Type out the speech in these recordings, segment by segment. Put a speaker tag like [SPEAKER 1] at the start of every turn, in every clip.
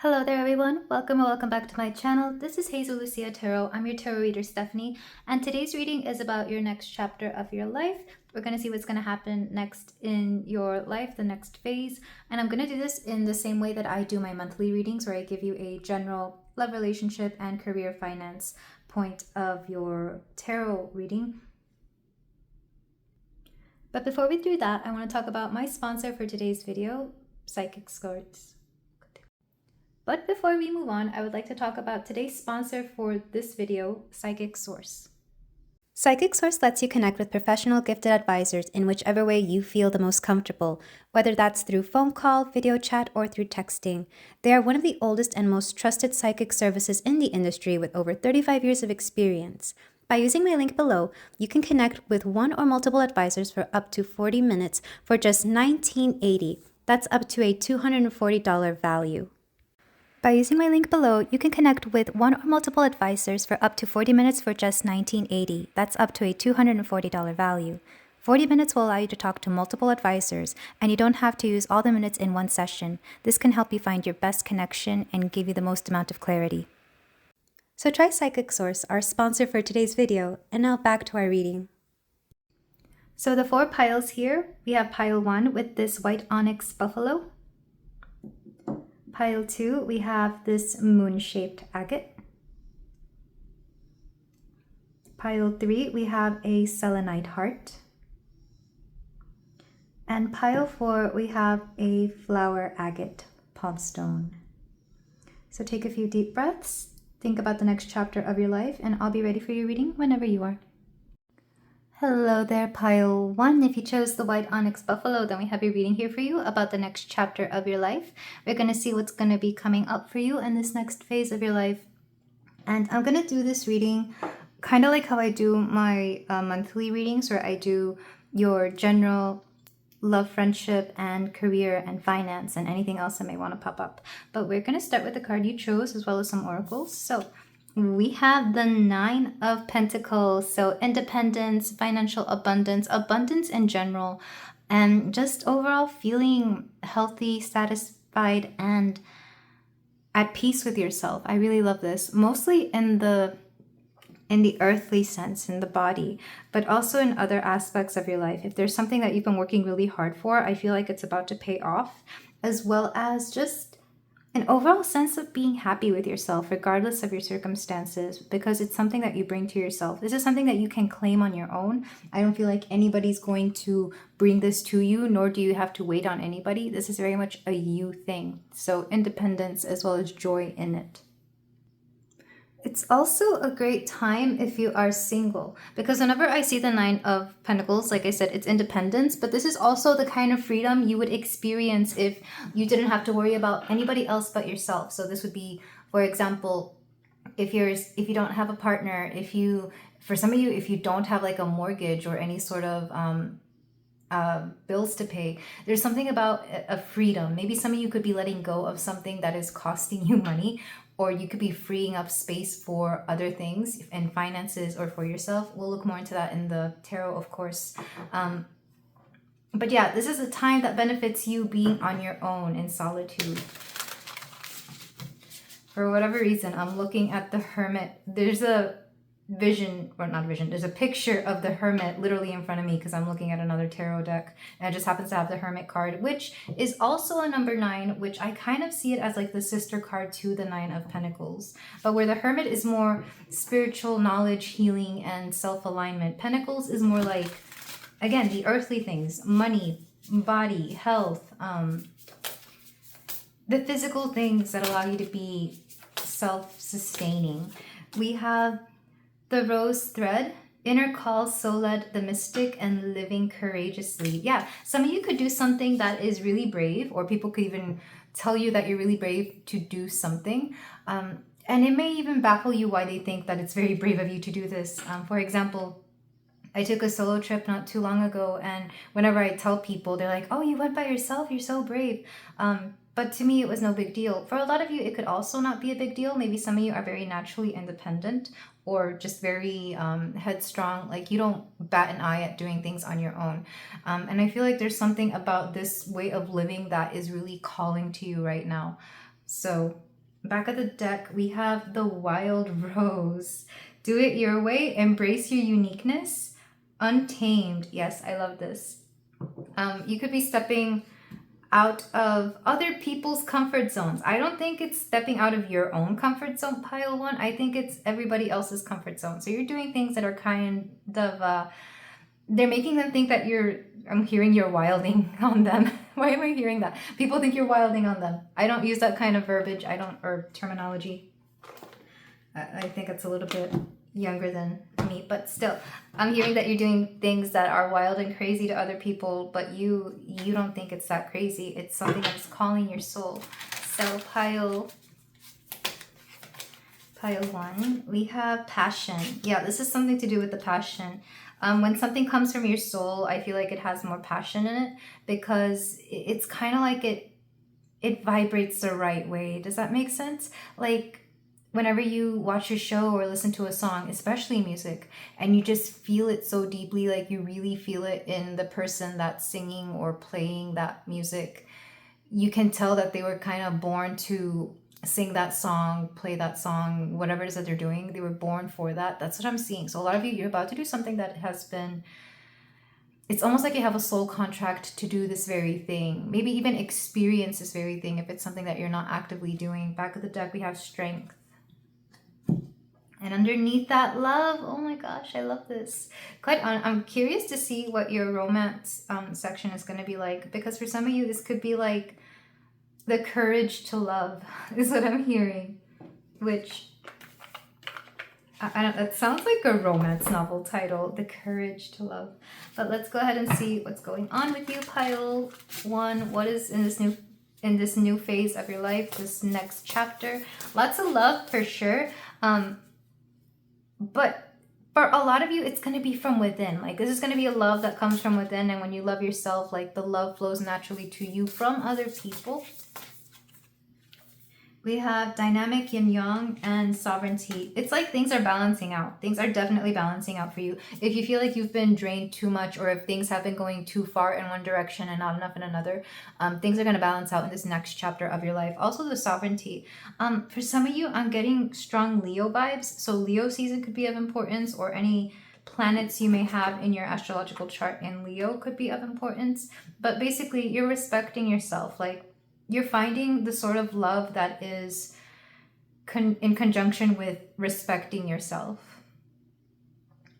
[SPEAKER 1] Hello there everyone, welcome or welcome back to my channel. This is Hazel Lucia Tarot. I'm your tarot reader Stephanie, and today's reading is about your next chapter of your life. We're going to see what's going to happen next in your life, the next phase, and I'm going to do this in the same way that I do my monthly readings, where I give you a general love, relationship, and career finance point of your tarot reading. But before we do that, I want to talk about my sponsor for today's video, Psychic Source. But before we move on, I would like to talk about today's sponsor for this video, Psychic Source. Psychic Source lets you connect with professional gifted advisors in whichever way you feel the most comfortable, whether that's through phone call, video chat, or through texting. They are one of the oldest and most trusted psychic services in the industry with over 35 years of experience. By using my link below, you can connect with one or multiple advisors for up to 40 minutes for just $19.80. That's up to a $240 value. By using my link below, you can connect with one or multiple advisors for up to 40 minutes for just $19.80. That's up to a $240 value. 40 minutes will allow you to talk to multiple advisors, and you don't have to use all the minutes in one session. This can help you find your best connection and give you the most amount of clarity. So try Psychic Source, our sponsor for today's video, and now back to our reading. So the 4 piles here, we have pile 1 with this white onyx buffalo. Pile 2, we have this moon-shaped agate. Pile 3, we have a selenite heart. And pile 4, we have a flower agate palm stone. So take a few deep breaths, think about the next chapter of your life, and I'll be ready for your reading whenever you are. Hello there, pile 1. If you chose the white onyx buffalo, then we have your reading here for you about the next chapter of your life. We're going to see what's going to be coming up for you in this next phase of your life. And I'm going to do this reading kind of like how I do my monthly readings, where I do your general love, friendship, and career and finance and anything else that may want to pop up. But we're going to start with the card you chose as well as some oracles. So we have the 9 of Pentacles, so independence, financial abundance, abundance in general, and just overall feeling healthy, satisfied, and at peace with yourself. I really love this, mostly in the earthly sense, in the body, but also in other aspects of your life. If there's something that you've been working really hard for, I feel like it's about to pay off, as well as just an overall sense of being happy with yourself, regardless of your circumstances, because it's something that you bring to yourself. This is something that you can claim on your own. I don't feel like anybody's going to bring this to you, nor do you have to wait on anybody. This is very much a you thing. So independence as well as joy in it. It's also a great time if you are single, because whenever I see the 9 of Pentacles, like I said, it's independence, but this is also the kind of freedom you would experience if you didn't have to worry about anybody else but yourself. So this would be, for example, if you don't have a partner, for some of you, if you don't have like a mortgage or any sort of bills to pay, there's something about a freedom. Maybe some of you could be letting go of something that is costing you money, or you could be freeing up space for other things and finances or for yourself. We'll look more into that in the tarot, of course. But yeah, this is a time that benefits you being on your own in solitude. For whatever reason, I'm looking at the Hermit. There's a vision, or not a vision, there's a picture of the Hermit literally in front of me because I'm looking at another tarot deck, and it just happens to have the Hermit card, which is also a number 9, which I kind of see it as like the sister card to the 9 of Pentacles, but where the Hermit is more spiritual knowledge, healing, and self-alignment, Pentacles is more like, again, the earthly things, money, body, health, the physical things that allow you to be self-sustaining. We have the rose thread, inner call, soul led, the mystic, and living courageously. Yeah, some of you could do something that is really brave, or people could even tell you that you're really brave to do something. And it may even baffle you why they think that it's very brave of you to do this. For example, I took a solo trip not too long ago, and whenever I tell people, they're like, oh, you went by yourself? You're so brave. But to me, it was no big deal. For a lot of you, it could also not be a big deal. Maybe some of you are very naturally independent, or just very headstrong. Like you don't bat an eye at doing things on your own. And I feel like there's something about this way of living that is really calling to you right now. So Back of the deck, we have the Wild Rose. Do it your way. Embrace your uniqueness. Untamed. Yes, I love this. You could be stepping out of other people's comfort zones. I don't think it's stepping out of your own comfort zone, pile one. I think it's everybody else's comfort zone. So you're doing things that are kind of, they're making them think that I'm hearing you're wilding on them. Why am I hearing that? People think you're wilding on them. I don't use that kind of verbiage. or terminology. I think it's a little bit younger than me, but still, I'm hearing that you're doing things that are wild and crazy to other people, but you don't think it's that crazy. It's something that's calling your soul. So pile one, we have passion. Yeah, this is something to do with the passion. When something comes from your soul, I feel like it has more passion in it, because it's kind of like it vibrates the right way. Does that make sense? Like, whenever you watch a show or listen to a song, especially music, and you just feel it so deeply, like you really feel it in the person that's singing or playing that music, you can tell that they were kind of born to sing that song, play that song, whatever it is that they're doing. They were born for that. That's what I'm seeing. So a lot of you, you're about to do something that has been, it's almost like you have a soul contract to do this very thing. Maybe even experience this very thing if it's something that you're not actively doing. Back of the deck, we have strength. And underneath that, love. Oh my gosh, I love this. I'm curious to see what your romance section is going to be like, because for some of you, this could be like the courage to love is what I'm hearing, which I don't, it sounds like a romance novel title, The Courage to Love. But let's go ahead and see what's going on with you, pile one. What is in this new phase of your life, this next chapter? Lots of love for sure. But for a lot of you, it's going to be from within. Like, this is going to be a love that comes from within. And when you love yourself, like, the love flows naturally to you from other people. We have dynamic yin yang and sovereignty. It's like things are balancing out. Things are definitely balancing out for you. If you feel like you've been drained too much, or if things have been going too far in one direction and not enough in another, things are going to balance out in this next chapter of your life. Also the sovereignty. For some of you, I'm getting strong Leo vibes. So Leo season could be of importance, or any planets you may have in your astrological chart in Leo could be of importance. But basically, you're respecting yourself. Like, you're finding the sort of love that is in conjunction with respecting yourself.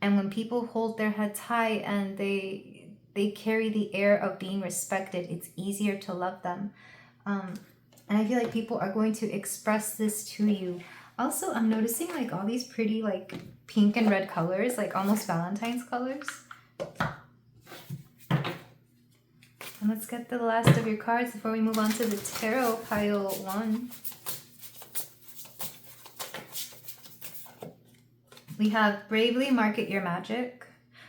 [SPEAKER 1] And when people hold their heads high and they carry the air of being respected, it's easier to love them. And I feel like people are going to express this to you. Also, I'm noticing like all these pretty like pink and red colors, like almost Valentine's colors. And let's get the last of your cards before we move on to the tarot, pile one. We have bravely market your magic.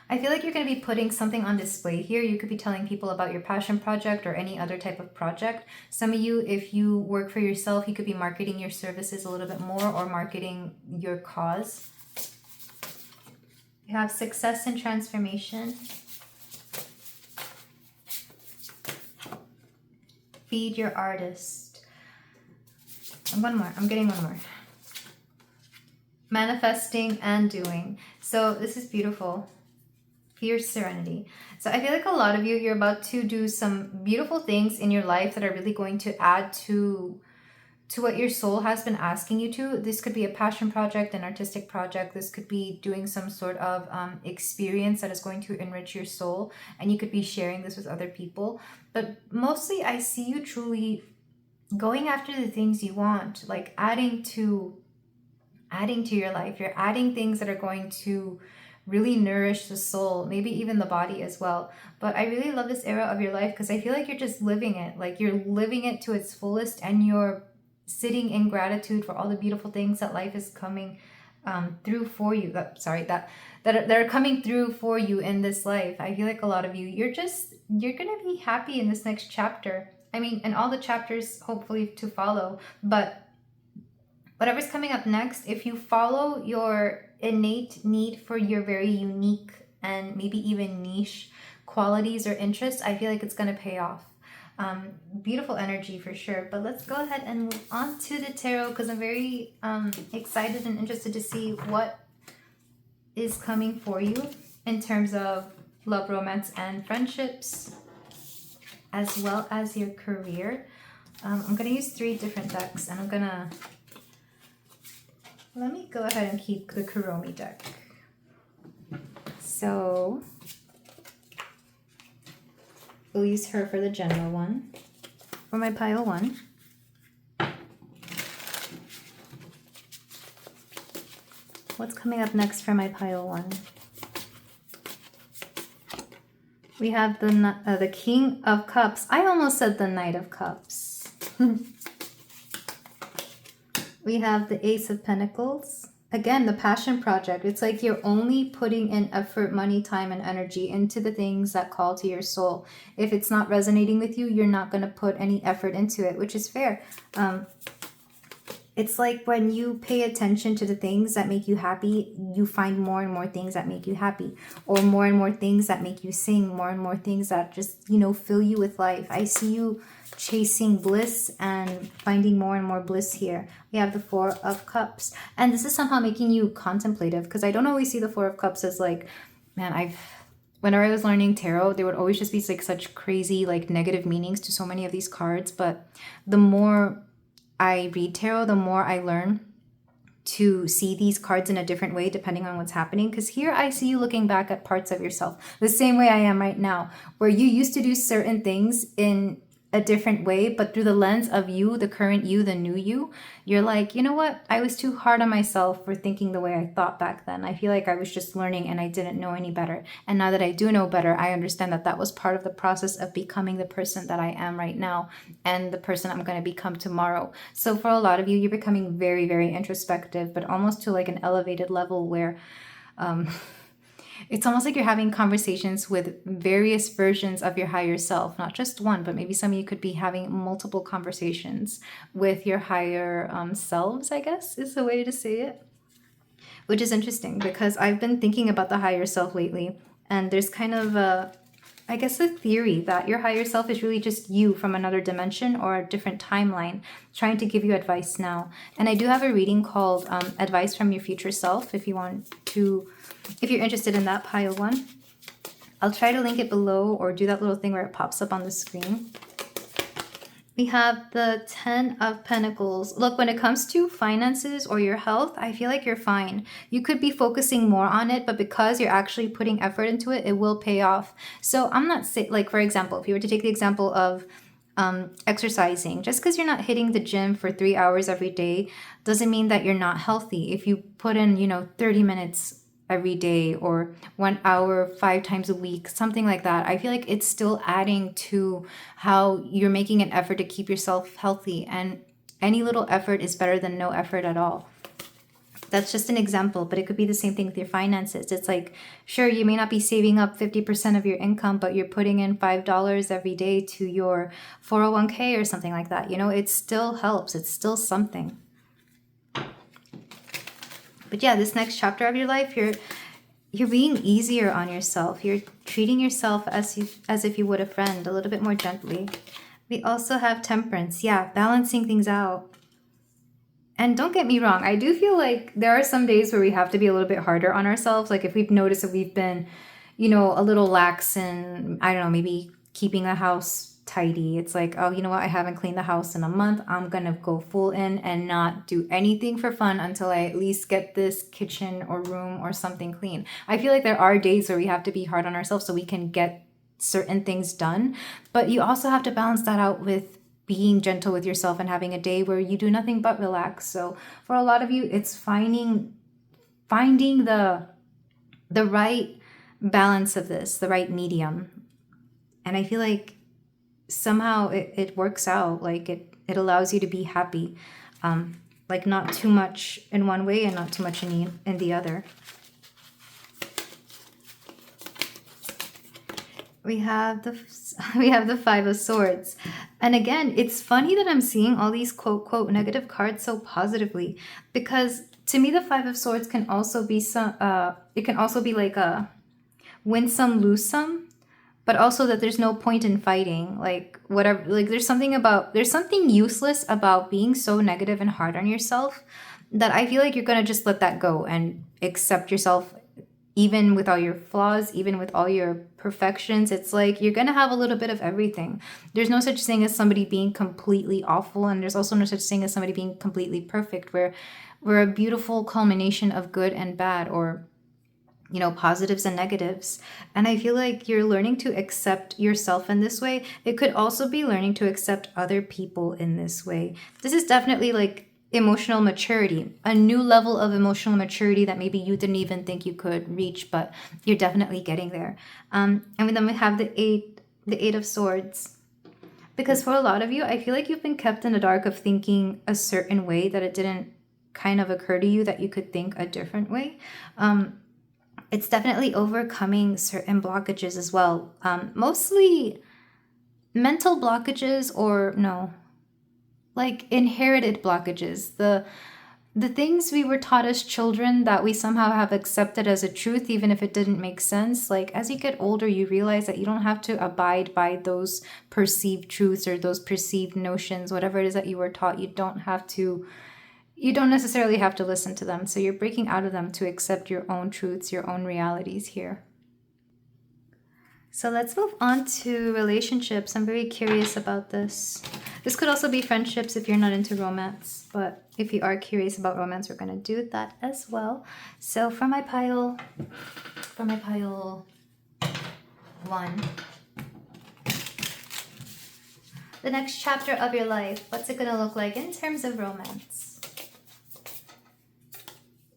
[SPEAKER 1] I feel like you're going to be putting something on display here. You could be telling people about your passion project or any other type of project. Some of you, if you work for yourself, you could be marketing your services a little bit more, or marketing your cause. You have success and transformation. Feed your artist. And one more. I'm getting one more. Manifesting and doing. So this is beautiful. Fierce serenity. So I feel like a lot of you, you're about to do some beautiful things in your life that are really going to add to what your soul has been asking you to. This could be a passion project, an artistic project. This could be doing some sort of experience that is going to enrich your soul, and you could be sharing this with other people. But mostly I see you truly going after the things you want, like adding to your life. You're adding things that are going to really nourish the soul, maybe even the body as well. But I really love this era of your life because I feel like you're just living it. Like, you're living it to its fullest, and you're sitting in gratitude for all the beautiful things that life is coming through for you. That are coming through for you in this life. I feel like a lot of you, you're gonna be happy in this next chapter. I mean, and all the chapters hopefully to follow. But whatever's coming up next, if you follow your innate need for your very unique and maybe even niche qualities or interests, I feel like it's going to pay off. Beautiful energy for sure. But let's go ahead and move on to the tarot, because I'm very excited and interested to see what is coming for you in terms of love, romance, and friendships, as well as your career. I'm going to use 3 different decks, and let me go ahead and keep the Kuromi deck. So we'll use her for the general one. For my pile 1, what's coming up next for my pile 1? We have the King of Cups. I almost said the Knight of Cups. We have the Ace of Pentacles. Again, the passion project. It's like you're only putting in effort, money, time, and energy into the things that call to your soul. If it's not resonating with you, you're not going to put any effort into it, which is fair. It's like when you pay attention to the things that make you happy, you find more and more things that make you happy, or more and more things that make you sing, more and more things that just, fill you with life. I see you chasing bliss and finding more and more bliss here. We have the 4 of Cups, and this is somehow making you contemplative, because I don't always see the 4 of Cups as like, man, whenever I was learning tarot, there would always just be like such crazy like negative meanings to so many of these cards. But the more I read tarot, the more I learn to see these cards in a different way depending on what's happening. Because here I see you looking back at parts of yourself the same way I am right now, where you used to do certain things in a different way, but through the lens of you, the current you, the new you, you're like, you know what? I was too hard on myself for thinking the way I thought back then. I feel like I was just learning and I didn't know any better. And now that I do know better, I understand that that was part of the process of becoming the person that I am right now and the person I'm going to become tomorrow. So for a lot of you, you're becoming very, very introspective, but almost to like an elevated level where it's almost like you're having conversations with various versions of your higher self, not just one, but maybe some of you could be having multiple conversations with your higher selves, I guess is the way to say it, which is interesting because I've been thinking about the higher self lately, and there's kind of a theory that your higher self is really just you from another dimension or a different timeline trying to give you advice now. And I do have a reading called Advice from Your Future Self if you're interested in that, pile 1. I'll try to link it below or do that little thing where it pops up on the screen. We have the 10 of Pentacles. Look, when it comes to finances or your health, I feel like you're fine. You could be focusing more on it, but because you're actually putting effort into it, it will pay off. So I'm not saying, like, for example, if you were to take the example of exercising, just because you're not hitting the gym for 3 hours every day doesn't mean that you're not healthy. If you put in, 30 minutes every day or 1 hour 5 times a week, something like that, I feel like it's still adding to how you're making an effort to keep yourself healthy, and any little effort is better than no effort at all. That's just an example, but it could be the same thing with your finances. It's like, sure, you may not be saving up 50% of your income, but you're putting in $5 every day to your 401k or something like that. It still helps. It's still something. But yeah, this next chapter of your life, you're being easier on yourself. You're treating yourself as if you would a friend, a little bit more gently. We also have Temperance. Yeah, balancing things out. And don't get me wrong, I do feel like there are some days where we have to be a little bit harder on ourselves. Like if we've noticed that we've been, a little lax in, I don't know, maybe keeping the house tidy. It's like, oh, you know what? I haven't cleaned the house in a month. I'm going to go full in and not do anything for fun until I at least get this kitchen or room or something clean. I feel like there are days where we have to be hard on ourselves so we can get certain things done. But you also have to balance that out with being gentle with yourself and having a day where you do nothing but relax. So for a lot of you, it's finding the right balance of this, the right medium. And I feel like somehow it works out. Like it allows you to be happy, like not too much in one way and not too much in the other. We have the 5 of Swords. And again, it's funny that I'm seeing all these quote, quote, negative cards so positively, because to me, the 5 of Swords can also be it can also be like a win some, lose some, but also that there's no point in fighting. Like, whatever, like there's something useless about being so negative and hard on yourself, that I feel like you're gonna just let that go and accept yourself, even with all your flaws, even with all your perfections. It's like you're gonna have a little bit of everything. There's no such thing as somebody being completely awful, and there's also no such thing as somebody being completely perfect. We're a beautiful culmination of good and bad, or positives and negatives. And I feel like you're learning to accept yourself in this way. It could also be learning to accept other people in this way. This is definitely like emotional maturity, a new level of emotional maturity that maybe you didn't even think you could reach, but you're definitely getting there. And then we have the eight of swords. Because for a lot of you, I feel like you've been kept in the dark of thinking a certain way, that it didn't kind of occur to you that you could think a different way. It's definitely overcoming certain blockages as well. Mostly mental blockages, or no, like inherited blockages. The things we were taught as children that we somehow have accepted as a truth, even if it didn't make sense. Like, as you get older, you realize that you don't have to abide by those perceived truths or those perceived notions, whatever it is that you were taught. You don't necessarily have to listen to them. So you're breaking out of them to accept your own truths, your own realities here. So let's move on to relationships. I'm very curious about this. This could also be friendships if you're not into romance. But if you are curious about romance, we're going to do that as well. So for my pile 1, the next chapter of your life, what's it going to look like in terms of romance?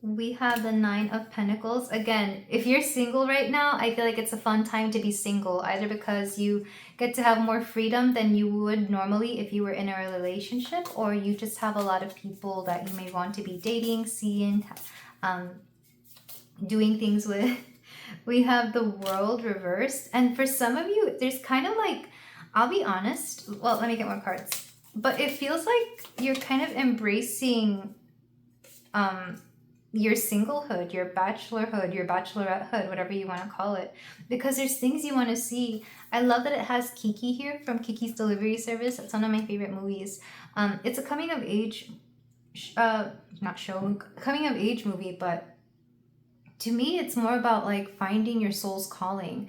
[SPEAKER 1] We have the 9 of Pentacles. Again, if you're single right now, I feel like it's a fun time to be single, either because you get to have more freedom than you would normally if you were in a relationship, or you just have a lot of people that you may want to be dating, seeing, doing things with. We have the World reversed. And for some of you, there's kind of like, I'll be honest. Well, let me get more cards. But it feels like you're kind of embracing your singlehood, your bachelorhood, your bachelorettehood, whatever you want to call it, because there's things you want to see. I love that it has Kiki here from Kiki's Delivery Service. That's one of my favorite movies. It's a coming of age, coming of age movie, but to me, it's more about like finding your soul's calling.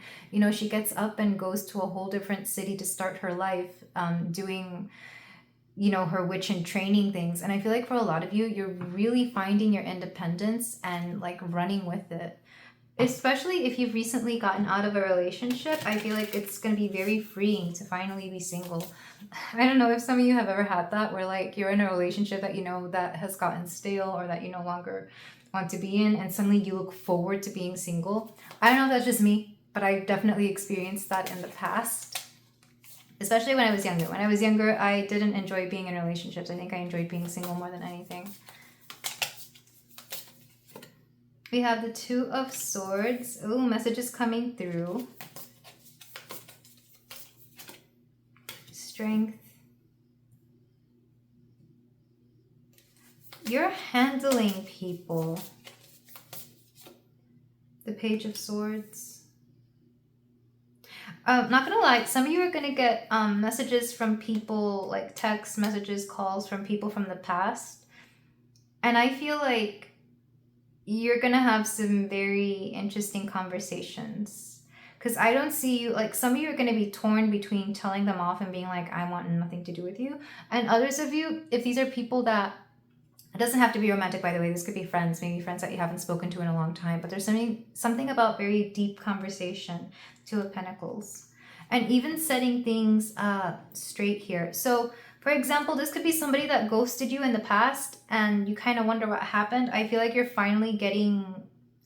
[SPEAKER 1] She gets up and goes to a whole different city to start her life, doing her witch and training things. And I feel like for a lot of you, you're really finding your independence and like running with it. Especially if you've recently gotten out of a relationship, I feel like it's going to be very freeing to finally be single. I don't know if some of you have ever had that, where like you're in a relationship that that has gotten stale, or that you no longer want to be in, and suddenly you look forward to being single. I don't know if that's just me, but I've definitely experienced that in the past. Especially when I was younger. When I was younger, I didn't enjoy being in relationships. I think I enjoyed being single more than anything. We have the 2 of Swords. Ooh, messages coming through. Strength. You're handling people. The Page of Swords. Not gonna lie, some of you are gonna get messages from people, like text messages, calls from people from the past. And I feel like you're gonna have some very interesting conversations. Because I don't see you, like some of you are gonna be torn between telling them off and being like, I want nothing to do with you. And others of you, if these are people that, it doesn't have to be romantic, by the way, this could be friends, maybe friends that you haven't spoken to in a long time, but there's something about very deep conversation. 2 of Pentacles. And even setting things straight here. So, for example, this could be somebody that ghosted you in the past and you kind of wonder what happened. I feel like you're finally getting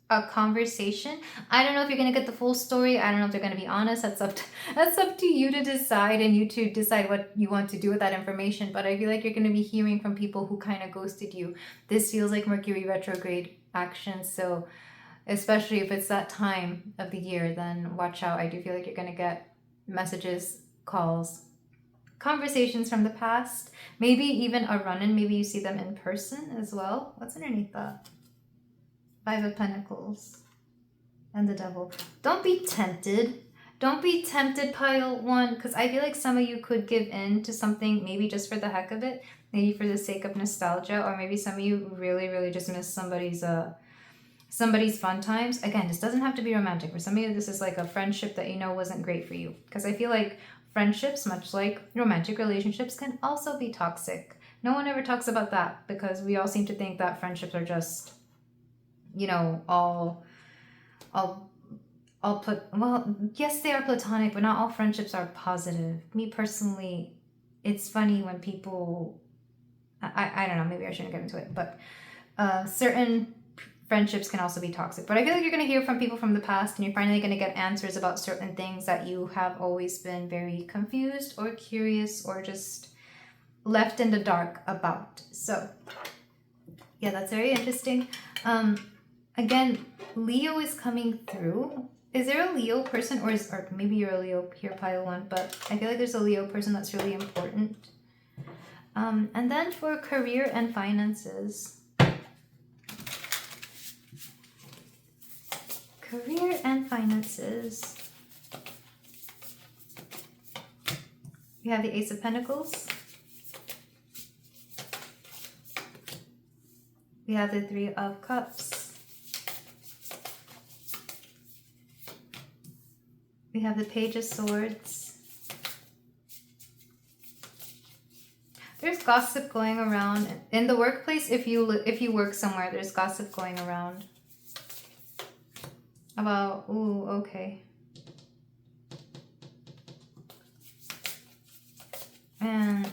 [SPEAKER 1] a conversation. I don't know if you're going to get the full story. I don't know if they're going to be honest. That's up to you to decide, and you to decide what you want to do with that information. But I feel like you're going to be hearing from people who kind of ghosted you. This feels like Mercury retrograde action. So especially if it's that time of the year, then watch out. I do feel like you're going to get messages, calls, conversations from the past, maybe even a run-in. Maybe you see them in person as well. What's underneath that? 5 of Pentacles and the Devil. Don't be tempted. Don't be tempted, pile 1, because I feel like some of you could give in to something, maybe just for the heck of it, maybe for the sake of nostalgia, or maybe some of you really, really just miss somebody's fun times. Again, this doesn't have to be romantic. For some of you, this is like a friendship that you know wasn't great for you. Because I feel like friendships, much like romantic relationships, can also be toxic. No one ever talks about that because we all seem to think that friendships are just, you know, all well, yes, they are platonic, but not all friendships are positive. Me personally, it's funny when people, I don't know, maybe I shouldn't get into it, but certain friendships can also be toxic. But I feel like you're going to hear from people from the past, and you're finally going to get answers about certain things that you have always been very confused or curious or just left in the dark about. So yeah, that's very interesting. Again, Leo is coming through. Is there a Leo person, or maybe you're a Leo here, pile 1, but I feel like there's a Leo person that's really important. And then for career and finances. Career and finances. We have the Ace of Pentacles. We have the Three of Cups. We have the Page of Swords. There's gossip going around in the workplace. If you work somewhere, there's gossip going around about, ooh, okay. And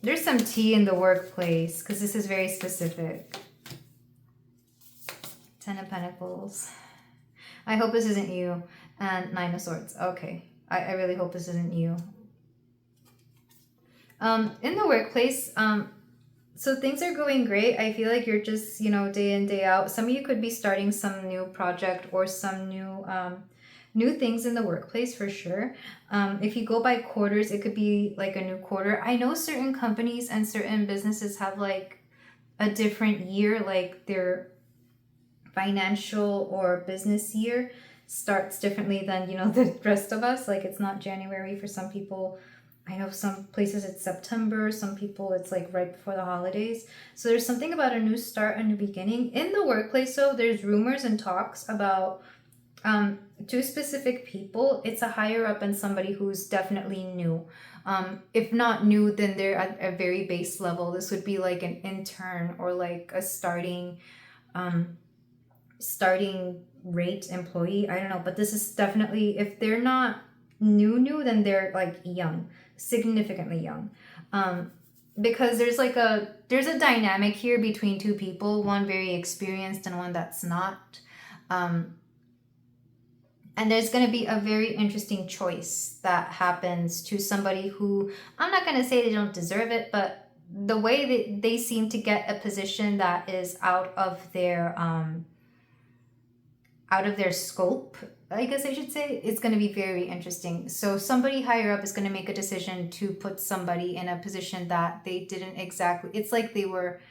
[SPEAKER 1] there's some tea in the workplace because this is very specific. 10 of Pentacles. I hope this isn't you. And 9 of Swords. Okay. I really hope this isn't you. In the workplace, so things are going great. I feel like you're just, you know, day in, day out. Some of you could be starting some new project or some new things in the workplace for sure. If you go by quarters, it could be like a new quarter. I know certain companies and certain businesses have like a different year, like their financial or business year starts differently than, you know, the rest of us. Like it's not January for some people. I know some places it's September, some people it's like right before the holidays. So there's something about a new start, a new beginning. In the workplace, so there's rumors and talks about two specific people. It's a higher up and somebody who's definitely new. If not new, then they're at a very base level. This would be like an intern or like a starting rate employee. I don't know, but this is definitely, if they're not new, then they're like young, significantly young. Because there's a dynamic here between two people, one very experienced and one that's not. And there's going to be a very interesting choice that happens to somebody who, I'm not going to say they don't deserve it, but the way that they seem to get a position that is out of their scope, I guess I should say, it's going to be very interesting. So somebody higher up is going to make a decision to put somebody in a position that they didn't exactly, it's like they were,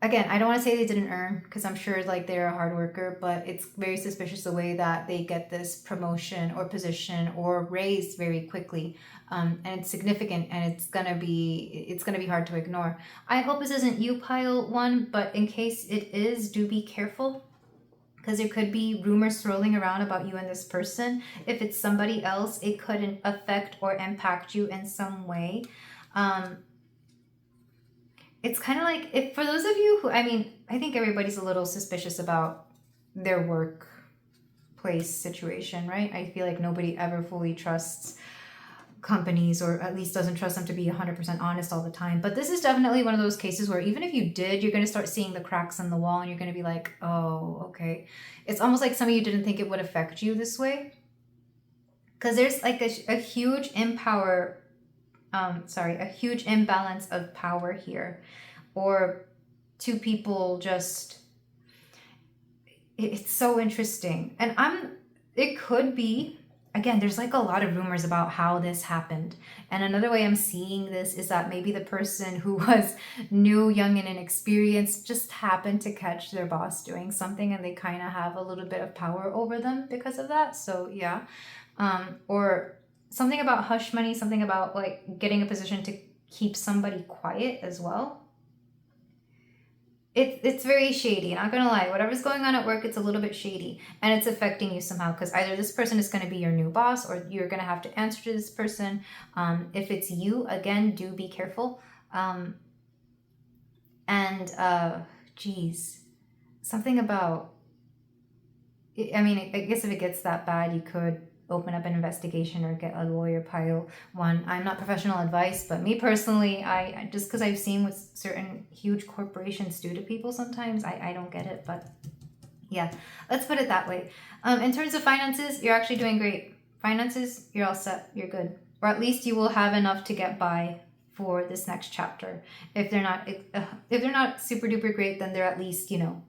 [SPEAKER 1] again, I don't want to say they didn't earn, because I'm sure like they're a hard worker, but it's very suspicious the way that they get this promotion or position or raise very quickly. And it's significant, and it's gonna be hard to ignore. I hope this isn't you, pile 1, but in case it is, do be careful, because there could be rumors swirling around about you and this person. If it's somebody else, it could affect or impact you in some way. It's kind of like, if for those of you who, I mean, I think everybody's a little suspicious about their workplace situation, right? I feel like nobody ever fully trusts companies, or at least doesn't trust them to be 100% honest all the time. But this is definitely one of those cases where even if you did, you're going to start seeing the cracks in the wall, and you're going to be like, oh, okay. It's almost like some of you didn't think it would affect you this way. Because there's like a huge a huge imbalance of power here, or two people just, it's so interesting. And it could be, again, there's like a lot of rumors about how this happened. And another way I'm seeing this is that maybe the person who was new, young, and inexperienced just happened to catch their boss doing something, and they kind of have a little bit of power over them because of that. So yeah. or something about hush money, something about like getting a position to keep somebody quiet as well. It's very shady, not gonna lie. Whatever's going on at work, it's a little bit shady, and it's affecting you somehow, because either this person is going to be your new boss, or you're going to have to answer to this person. If it's you, again, do be careful. Geez, something about, I mean, I guess if it gets that bad, you could open up an investigation or get a lawyer, pile one. I'm not professional advice, but me personally, I just because I've seen what certain huge corporations do to people sometimes, I don't get it. But yeah, let's put it that way. In terms of finances, you're actually doing great. Finances, you're all set. You're good. Or at least you will have enough to get by for this next chapter. If they're not super duper great, then they're at least, you know,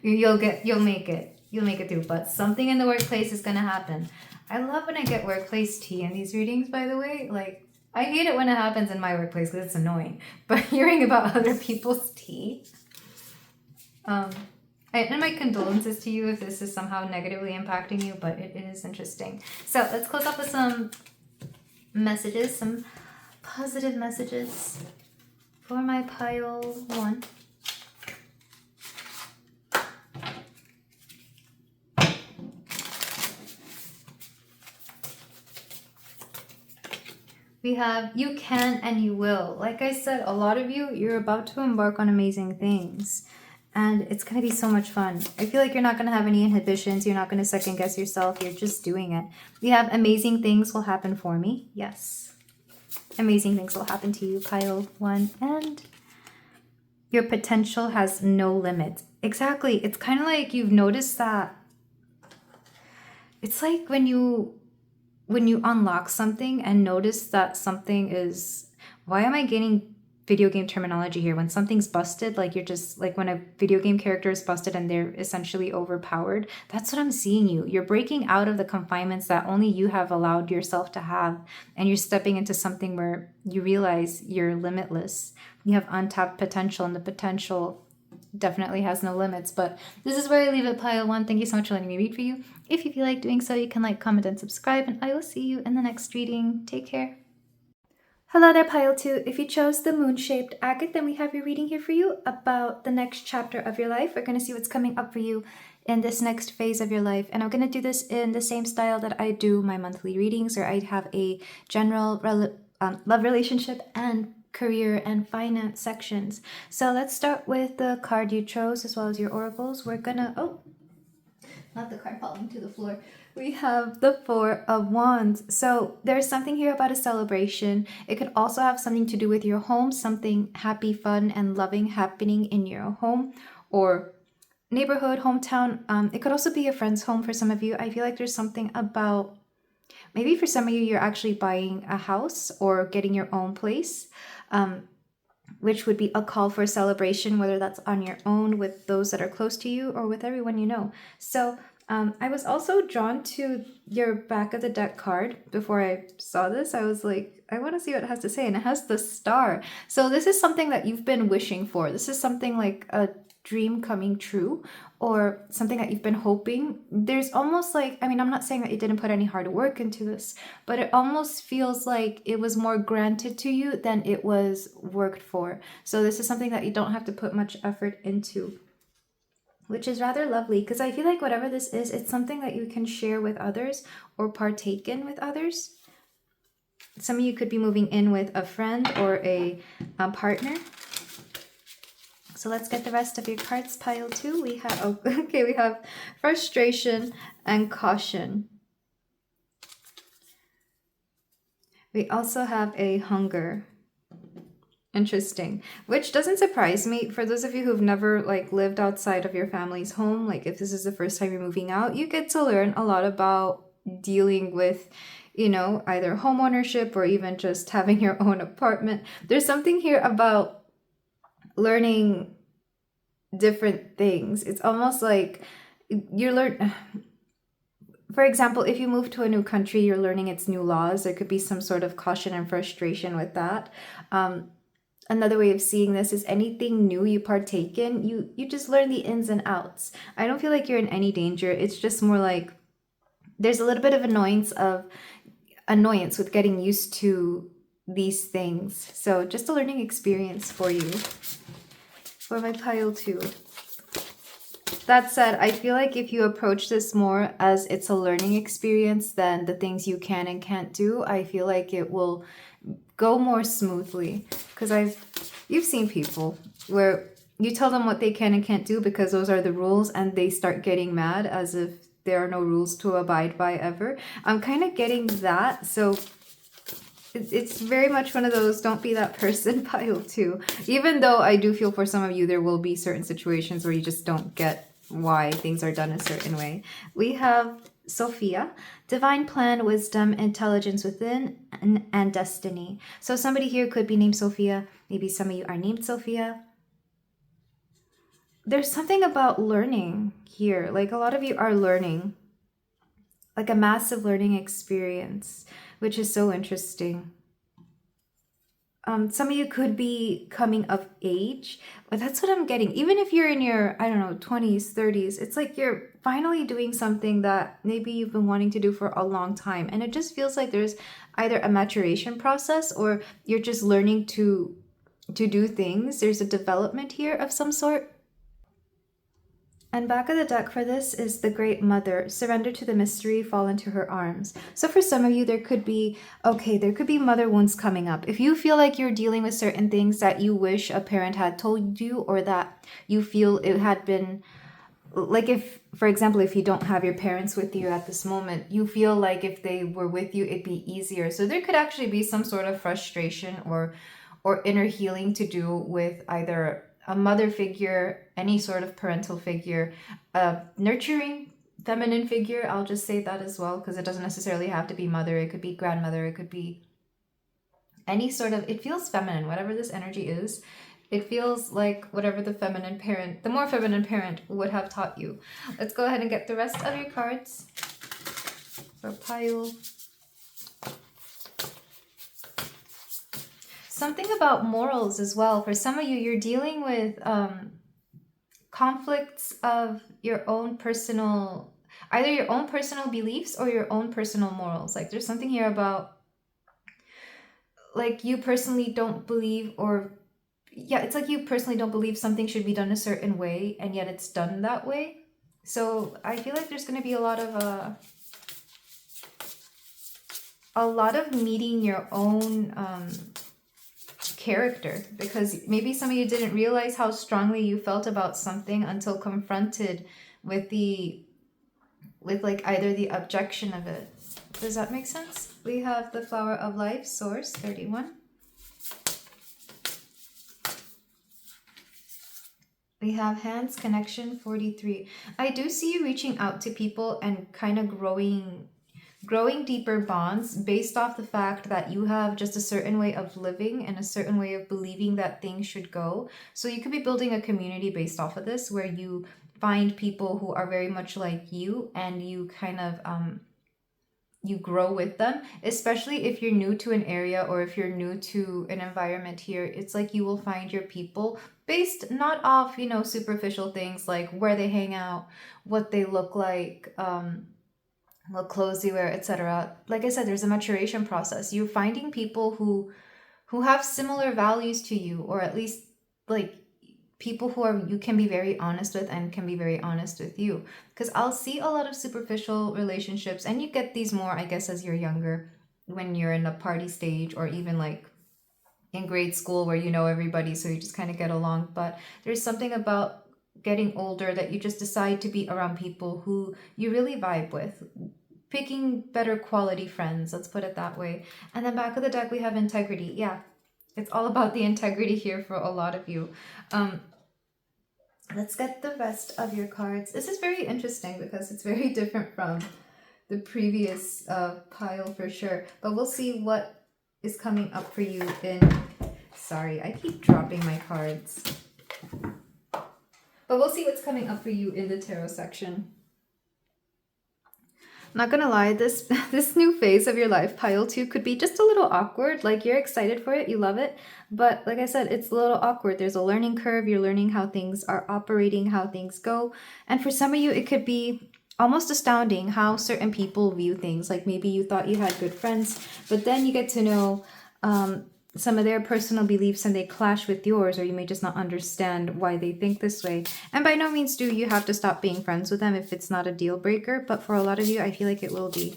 [SPEAKER 1] you'll make it. You'll make it through. But something in the workplace is going to happen. I love when I get workplace tea in these readings, by the way. Like, I hate it when it happens in my workplace because it's annoying. But hearing about other people's tea. And my condolences to you if this is somehow negatively impacting you, but it is interesting. So let's close up with some messages, some positive messages for my pile 1. We have, you can and you will. Like I said, a lot of you, you're about to embark on amazing things. And it's going to be so much fun. I feel like you're not going to have any inhibitions. You're not going to second guess yourself. You're just doing it. We have amazing things will happen for me. Yes. Amazing things will happen to you, pile 1. And your potential has no limits. Exactly. It's kind of like you've noticed that. It's like when you unlock something and notice that something is, why am I getting video game terminology here? When something's busted, like you're just like when a video game character is busted and they're essentially overpowered, that's what I'm seeing you. You're breaking out of the confinements that only you have allowed yourself to have, and you're stepping into something where you realize you're limitless. You have untapped potential, and the potential definitely has no limits. But this is where I leave it, pile 1. Thank you so much for letting me read for you. If you feel like doing so, you can like, comment, and subscribe, and I will see you in the next reading. Take care. Hello there, pile 2. If you chose the moon-shaped agate, then we have your reading here for you about the next chapter of your life. We're going to see what's coming up for you in this next phase of your life. And I'm going to do this in the same style that I do my monthly readings, where I have a general love, relationship, and career and finance sections. So let's start with the card you chose as well as your oracles. We're gonna, not the card falling to the floor. We have the 4 of Wands. So there's something here about a celebration. It could also have something to do with your home, something happy, fun, and loving happening in your home or neighborhood, hometown. It could also be a friend's home for some of you. I feel like there's something about, maybe for some of you, you're actually buying a house or getting your own place, which would be a call for a celebration, whether that's on your own with those that are close to you or with everyone you know. So I was also drawn to your back of the deck card. Before I saw this, I was like, I want to see what it has to say. And it has the star. So this is something that you've been wishing for. This is something like a dream coming true, or something that you've been hoping. There's almost like, I mean, I'm not saying that you didn't put any hard work into this, but it almost feels like it was more granted to you than it was worked for. So this is something that you don't have to put much effort into, which is rather lovely, because I feel like whatever this is, it's something that you can share with others or partake in with others. Some of you could be moving in with a friend or a partner. So let's get the rest of your cards, pile 2. We have, we have frustration and caution. We also have a hunger. Interesting. Which doesn't surprise me. For those of you who've never lived outside of your family's home, if this is the first time you're moving out, you get to learn a lot about dealing with, either home ownership or even just having your own apartment. There's something here about learning different things. It's almost like for example, if you move to a new country, you're learning its new laws. There could be some sort of caution and frustration with that. Another way of seeing this is anything new you partake in, you just learn the ins and outs. I don't feel like you're in any danger. It's just more like there's a little bit of annoyance with getting used to these things. So just a learning experience for you, for my pile 2. That said, I feel like if you approach this more as it's a learning experience than the things you can and can't do, I feel like it will go more smoothly. Because you've seen people where you tell them what they can and can't do because those are the rules, and they start getting mad as if there are no rules to abide by ever. I'm kind of getting that. So it's very much one of those don't be that person pile 2. Even though I do feel for some of you there will be certain situations where you just don't get why things are done a certain way. We have Sophia, divine plan, wisdom, intelligence within, and destiny. So somebody here could be named Sophia. Maybe some of you are named Sophia. There's something about learning here. Like a lot of you are learning, like a massive learning experience, which is so interesting. Some of you could be coming of age, but that's what I'm getting. Even if you're in your, I don't know, 20s, 30s, it's like you're finally doing something that maybe you've been wanting to do for a long time. And it just feels like there's either a maturation process or you're just learning to do things. There's a development here of some sort. And back of the deck for this is the Great Mother. Surrender to the mystery, fall into her arms. So for some of you, there could be mother wounds coming up. If you feel like you're dealing with certain things that you wish a parent had told you, or that you feel it had been, like if, for example, if you don't have your parents with you at this moment, you feel like if they were with you, it'd be easier. So there could actually be some sort of frustration or inner healing to do with either a mother figure, any sort of parental figure, a nurturing feminine figure. I'll just say that as well, because it doesn't necessarily have to be mother. It could be grandmother. It could be any sort of, it feels feminine, whatever this energy is. It feels like whatever the more feminine parent would have taught you. Let's go ahead and get the rest of your cards for pile. Something about morals as well. For some of you, you're dealing with conflicts of your own personal, either your own personal beliefs or your own personal morals. Like there's something here about, like you personally don't believe, it's like you personally don't believe something should be done a certain way, and yet it's done that way. So I feel like there's going to be a lot of meeting your own character, because maybe some of you didn't realize how strongly you felt about something until confronted with like either the objection of it. Does that make sense? We have the Flower of Life, Source 31. We have Hands, Connection 43. I do see you reaching out to people and kind of growing deeper bonds based off the fact that you have just a certain way of living and a certain way of believing that things should go. So you could be building a community based off of this, where you find people who are very much like you, and you kind of you grow with them, especially if you're new to an area or if you're new to an environment here. It's like you will find your people based not off, superficial things like where they hang out, what they look like, what clothes you wear, etc. Like I said, there's a maturation process. You're finding people who have similar values to you, or at least like people you can be very honest with and can be very honest with you. Because I'll see a lot of superficial relationships, and you get these more, I guess, as you're younger, when you're in a party stage, or even like in grade school where you know everybody, so you just kind of get along. But there's something about getting older that you just decide to be around people who you really vibe with, picking better quality friends, let's put it that way. And then back of the deck we have integrity. Yeah, it's all about the integrity here for a lot of you. Let's get the rest of your cards. This is very interesting because it's very different from the previous pile for sure, but we'll see what is coming up for you in, sorry, I keep dropping my cards. But we'll see what's coming up for you in the tarot section. I'm not gonna lie, this new phase of your life, pile 2, could be just a little awkward. Like you're excited for it, you love it, but like I said, it's a little awkward. There's a learning curve. You're learning how things are operating, how things go. And for some of you, it could be almost astounding how certain people view things. Like maybe you thought you had good friends, but then you get to know some of their personal beliefs and they clash with yours, or you may just not understand why they think this way. And by no means do you have to stop being friends with them if it's not a deal breaker, but for a lot of you, I feel like it will be.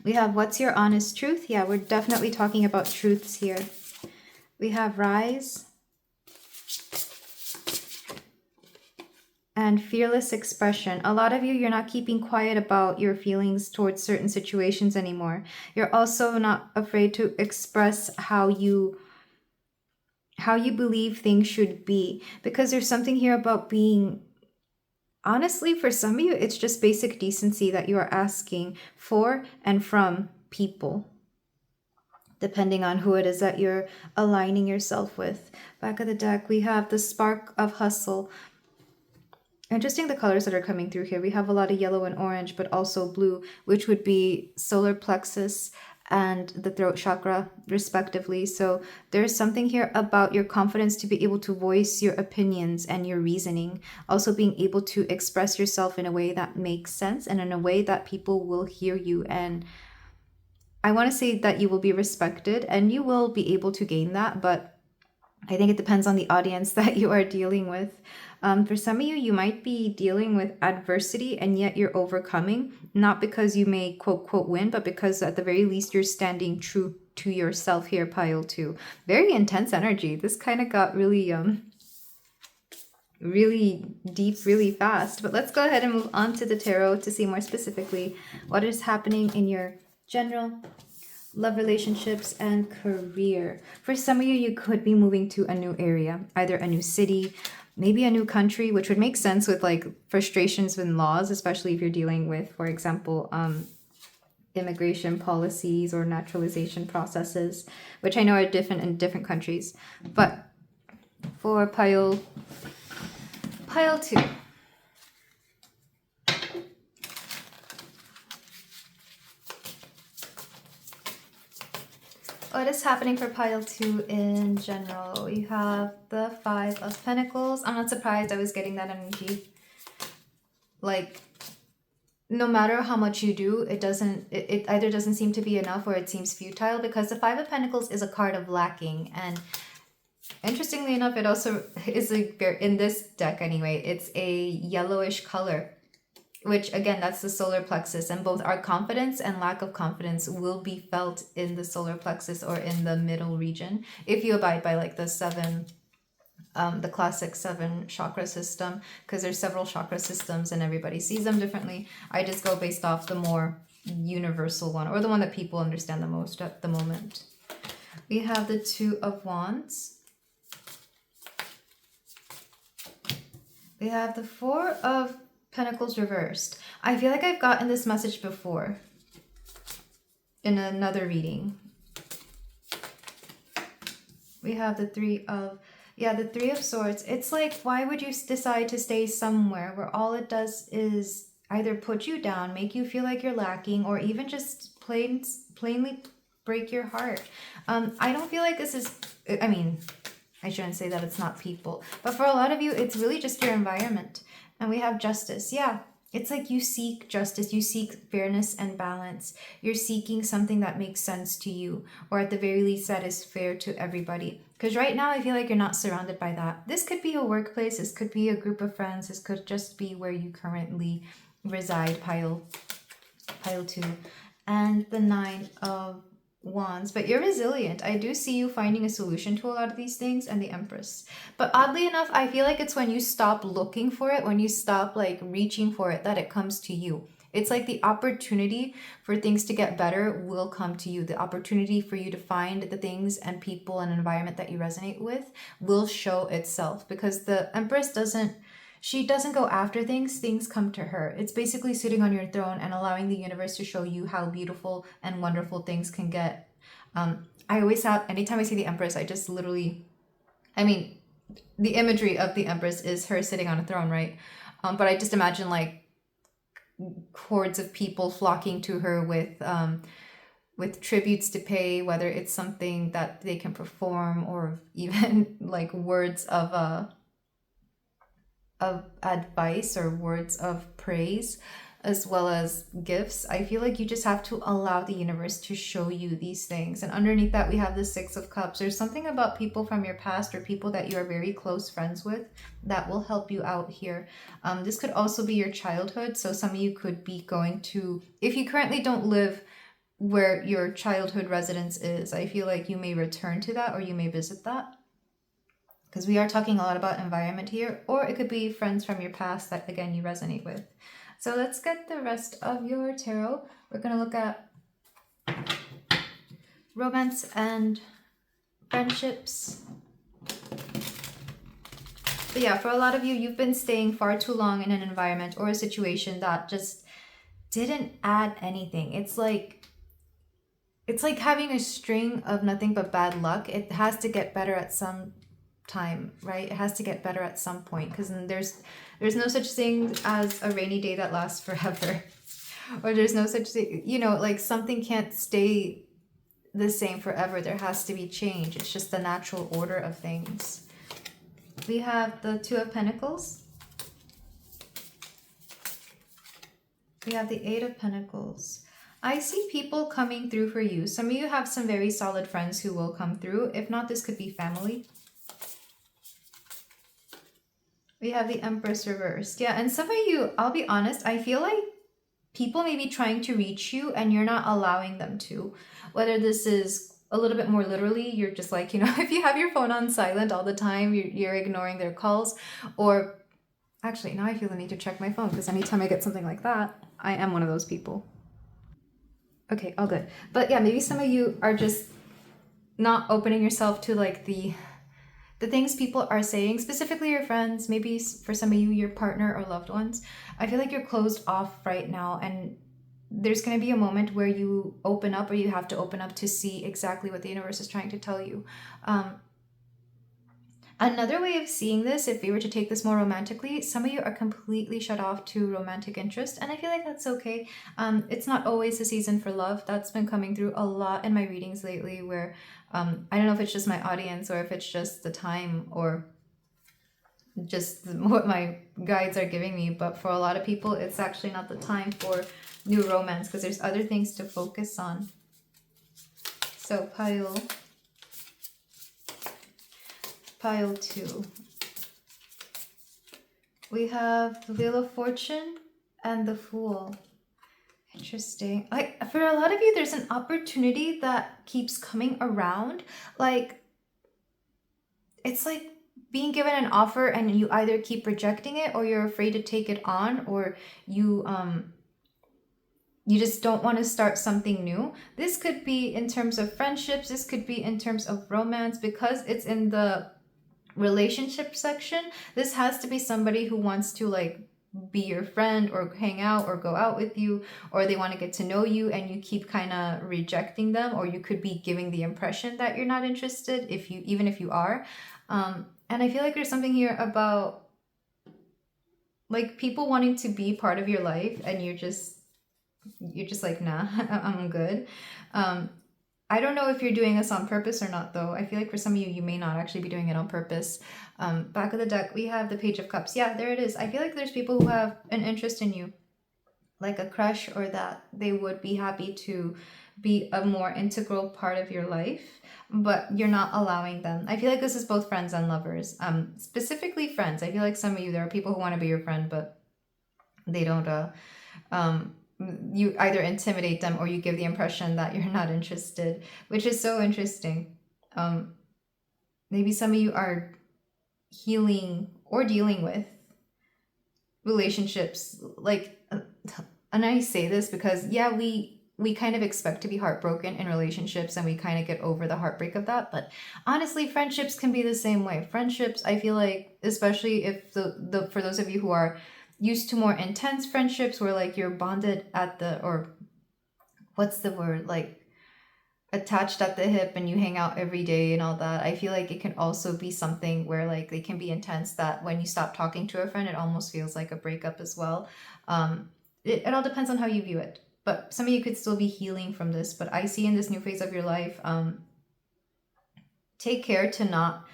[SPEAKER 1] We have what's your honest truth? Yeah, we're definitely talking about truths here. We have rise and fearless expression. A lot of you, you're not keeping quiet about your feelings towards certain situations anymore. You're also not afraid to express how you believe things should be, because there's something here about being, honestly, for some of you, it's just basic decency that you are asking for and from people, depending on who it is that you're aligning yourself with. Back of the deck, we have the spark of hustle. Interesting the colors that are coming through here. We have a lot of yellow and orange, but also blue, which would be solar plexus and the throat chakra, respectively. So there's something here about your confidence to be able to voice your opinions and your reasoning. Also being able to express yourself in a way that makes sense and in a way that people will hear you. And I want to say that you will be respected and you will be able to gain that, but I think it depends on the audience that you are dealing with. For some of you, you might be dealing with adversity and yet you're overcoming, not because you may quote, quote, win, but because at the very least you're standing true to yourself here, pile 2. Very intense energy. This kind of got really, really deep, really fast. But let's go ahead and move on to the tarot to see more specifically what is happening in your general love, relationships, and career. For some of you, you could be moving to a new area, either a new city, maybe a new country, which would make sense with like frustrations with laws, especially if you're dealing with, for example, immigration policies or naturalization processes, which I know are different in different countries. But for pile 2, what is happening for pile 2 in general? You have the 5 of Pentacles. I'm not surprised I was getting that energy. Like, no matter how much you do, it either doesn't seem to be enough or it seems futile, because the 5 of Pentacles is a card of lacking. And interestingly enough, it also is in this deck anyway, it's a yellowish color, which again, that's the solar plexus, and both our confidence and lack of confidence will be felt in the solar plexus or in the middle region if you abide by like the 7 the classic 7 chakra system, because there's several chakra systems and everybody sees them differently. I just go based off the more universal one, or the one that people understand the most at the moment. We have the 2 of Wands. We have the 4 of Pentacles reversed. I feel like I've gotten this message before in another reading. We have the 3 of Swords. It's like, why would you decide to stay somewhere where all it does is either put you down, make you feel like you're lacking, or even just plainly break your heart? I don't feel like this is, I mean, I shouldn't say that it's not people, but for a lot of you, it's really just your environment. And we have Justice. Yeah, it's like you seek justice, you seek fairness and balance. You're seeking something that makes sense to you, or at the very least that is fair to everybody. Because right now I feel like you're not surrounded by that. This could be a workplace, this could be a group of friends, this could just be where you currently reside, pile 2. And the 9 of Wands, but you're resilient. I do see you finding a solution to a lot of these things, and the Empress. But oddly enough, I feel like it's when you stop looking for it, when you stop like reaching for it, that it comes to you. It's like the opportunity for things to get better will come to you. The opportunity for you to find the things and people and environment that you resonate with will show itself, because the Empress doesn't go after things come to her. It's basically sitting on your throne and allowing the universe to show you how beautiful and wonderful things can get. I always have, anytime I see the Empress, I just literally, I mean, the imagery of the Empress is her sitting on a throne, right? But I just imagine like hordes of people flocking to her with tributes to pay, whether it's something that they can perform or even like words of of advice or words of praise, as well as gifts. I feel like you just have to allow the universe to show you these things. And underneath that, we have the Six of Cups. There's something about people from your past or people that you are very close friends with that will help you out here. This could also be your childhood. So some of you could be going to, if you currently don't live where your childhood residence is, I feel like you may return to that or you may visit that, because we are talking a lot about environment here, or it could be friends from your past that, again, you resonate with. So let's get the rest of your tarot. We're going to look at romance and friendships. But yeah, for a lot of you, you've been staying far too long in an environment or a situation that just didn't add anything. It's like having a string of nothing but bad luck. It has to get better at some time, right? It has to get better at some point, because there's no such thing as a rainy day that lasts forever. Or there's no such thing, you know, like something can't stay the same forever. There has to be change. It's just the natural order of things. We have the Two of Pentacles. We have the Eight of Pentacles. I see people coming through for you. Some of you have some very solid friends who will come through. If not, this could be family. We have the Empress reversed. Yeah, and some of you, I'll be honest, I feel like people may be trying to reach you and you're not allowing them to. Whether this is a little bit more literally, you're just like, you know, if you have your phone on silent all the time, you're ignoring their calls. Or actually, now I feel the need to check my phone, because anytime I get something like that, I am one of those people. Okay, all good. But yeah, maybe some of you are just not opening yourself to like the things people are saying, specifically your friends, maybe for some of you, your partner or loved ones. I feel like you're closed off right now, and there's going to be a moment where you open up, or you have to open up to see exactly what the universe is trying to tell you. Another way of seeing this, if we were to take this more romantically, some of you are completely shut off to romantic interest, and I feel like that's okay. It's not always the season for love. That's been coming through a lot in my readings lately, where I don't know if it's just my audience or if it's just the time or just what my guides are giving me, but for a lot of people, it's actually not the time for new romance, because there's other things to focus on. So pile 2. We have the Wheel of Fortune and the Fool. Interesting. Like, for a lot of you, there's an opportunity that keeps coming around. Like, it's like being given an offer and you either keep rejecting it, or you're afraid to take it on, or you just don't want to start something new. This could be in terms of friendships. This could be in terms of romance, because it's in the relationship section. This has to be somebody who wants to like be your friend or hang out or go out with you, or they want to get to know you and you keep kind of rejecting them, or you could be giving the impression that you're not interested even if you are. And I feel like there's something here about like people wanting to be part of your life, and you're just like, nah, I'm good. I don't know if you're doing this on purpose or not, though. I feel like for some of you, you may not actually be doing it on purpose. Back of the deck, we have the Page of Cups. Yeah, there it is. I feel like there's people who have an interest in you, like a crush, or that they would be happy to be a more integral part of your life, but you're not allowing them. I feel like this is both friends and lovers. Specifically friends. I feel like some of you, there are people who want to be your friend, but they don't, you either intimidate them or you give the impression that you're not interested, which is so interesting. Maybe some of you are healing or dealing with relationships, like, and I say this because, yeah, we kind of expect to be heartbroken in relationships, and we kind of get over the heartbreak of that. But honestly, friendships can be the same way. Friendships, I feel like, especially if for those of you who are used to more intense friendships where like you're bonded at the, or what's the word, like attached at the hip and you hang out every day and all that, I feel like it can also be something where like they can be intense, that when you stop talking to a friend, it almost feels like a breakup as well. It all depends on how you view it, but some of you could still be healing from this. But I see in this new phase of your life, take care to not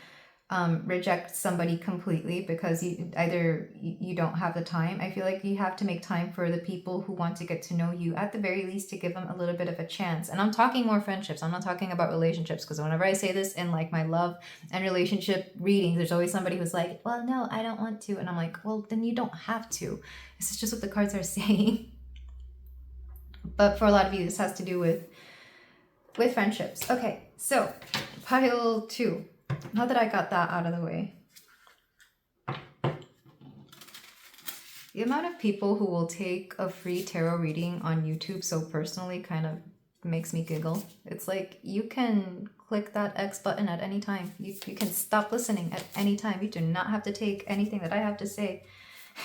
[SPEAKER 1] reject somebody completely because you don't have the time. I feel like you have to make time for the people who want to get to know you, at the very least, to give them a little bit of a chance. And I'm talking more friendships. I'm not talking about relationships, because whenever I say this in like my love and relationship readings, there's always somebody who's like, well, no, I don't want to. And I'm like, well, then you don't have to. This is just what the cards are saying. But for a lot of you, this has to do with friendships. Okay, so pile 2. Now that I got that out of the way. The amount of people who will take a free tarot reading on YouTube so personally kind of makes me giggle. It's like, you can click that X button at any time. You can stop listening at any time. You do not have to take anything that I have to say.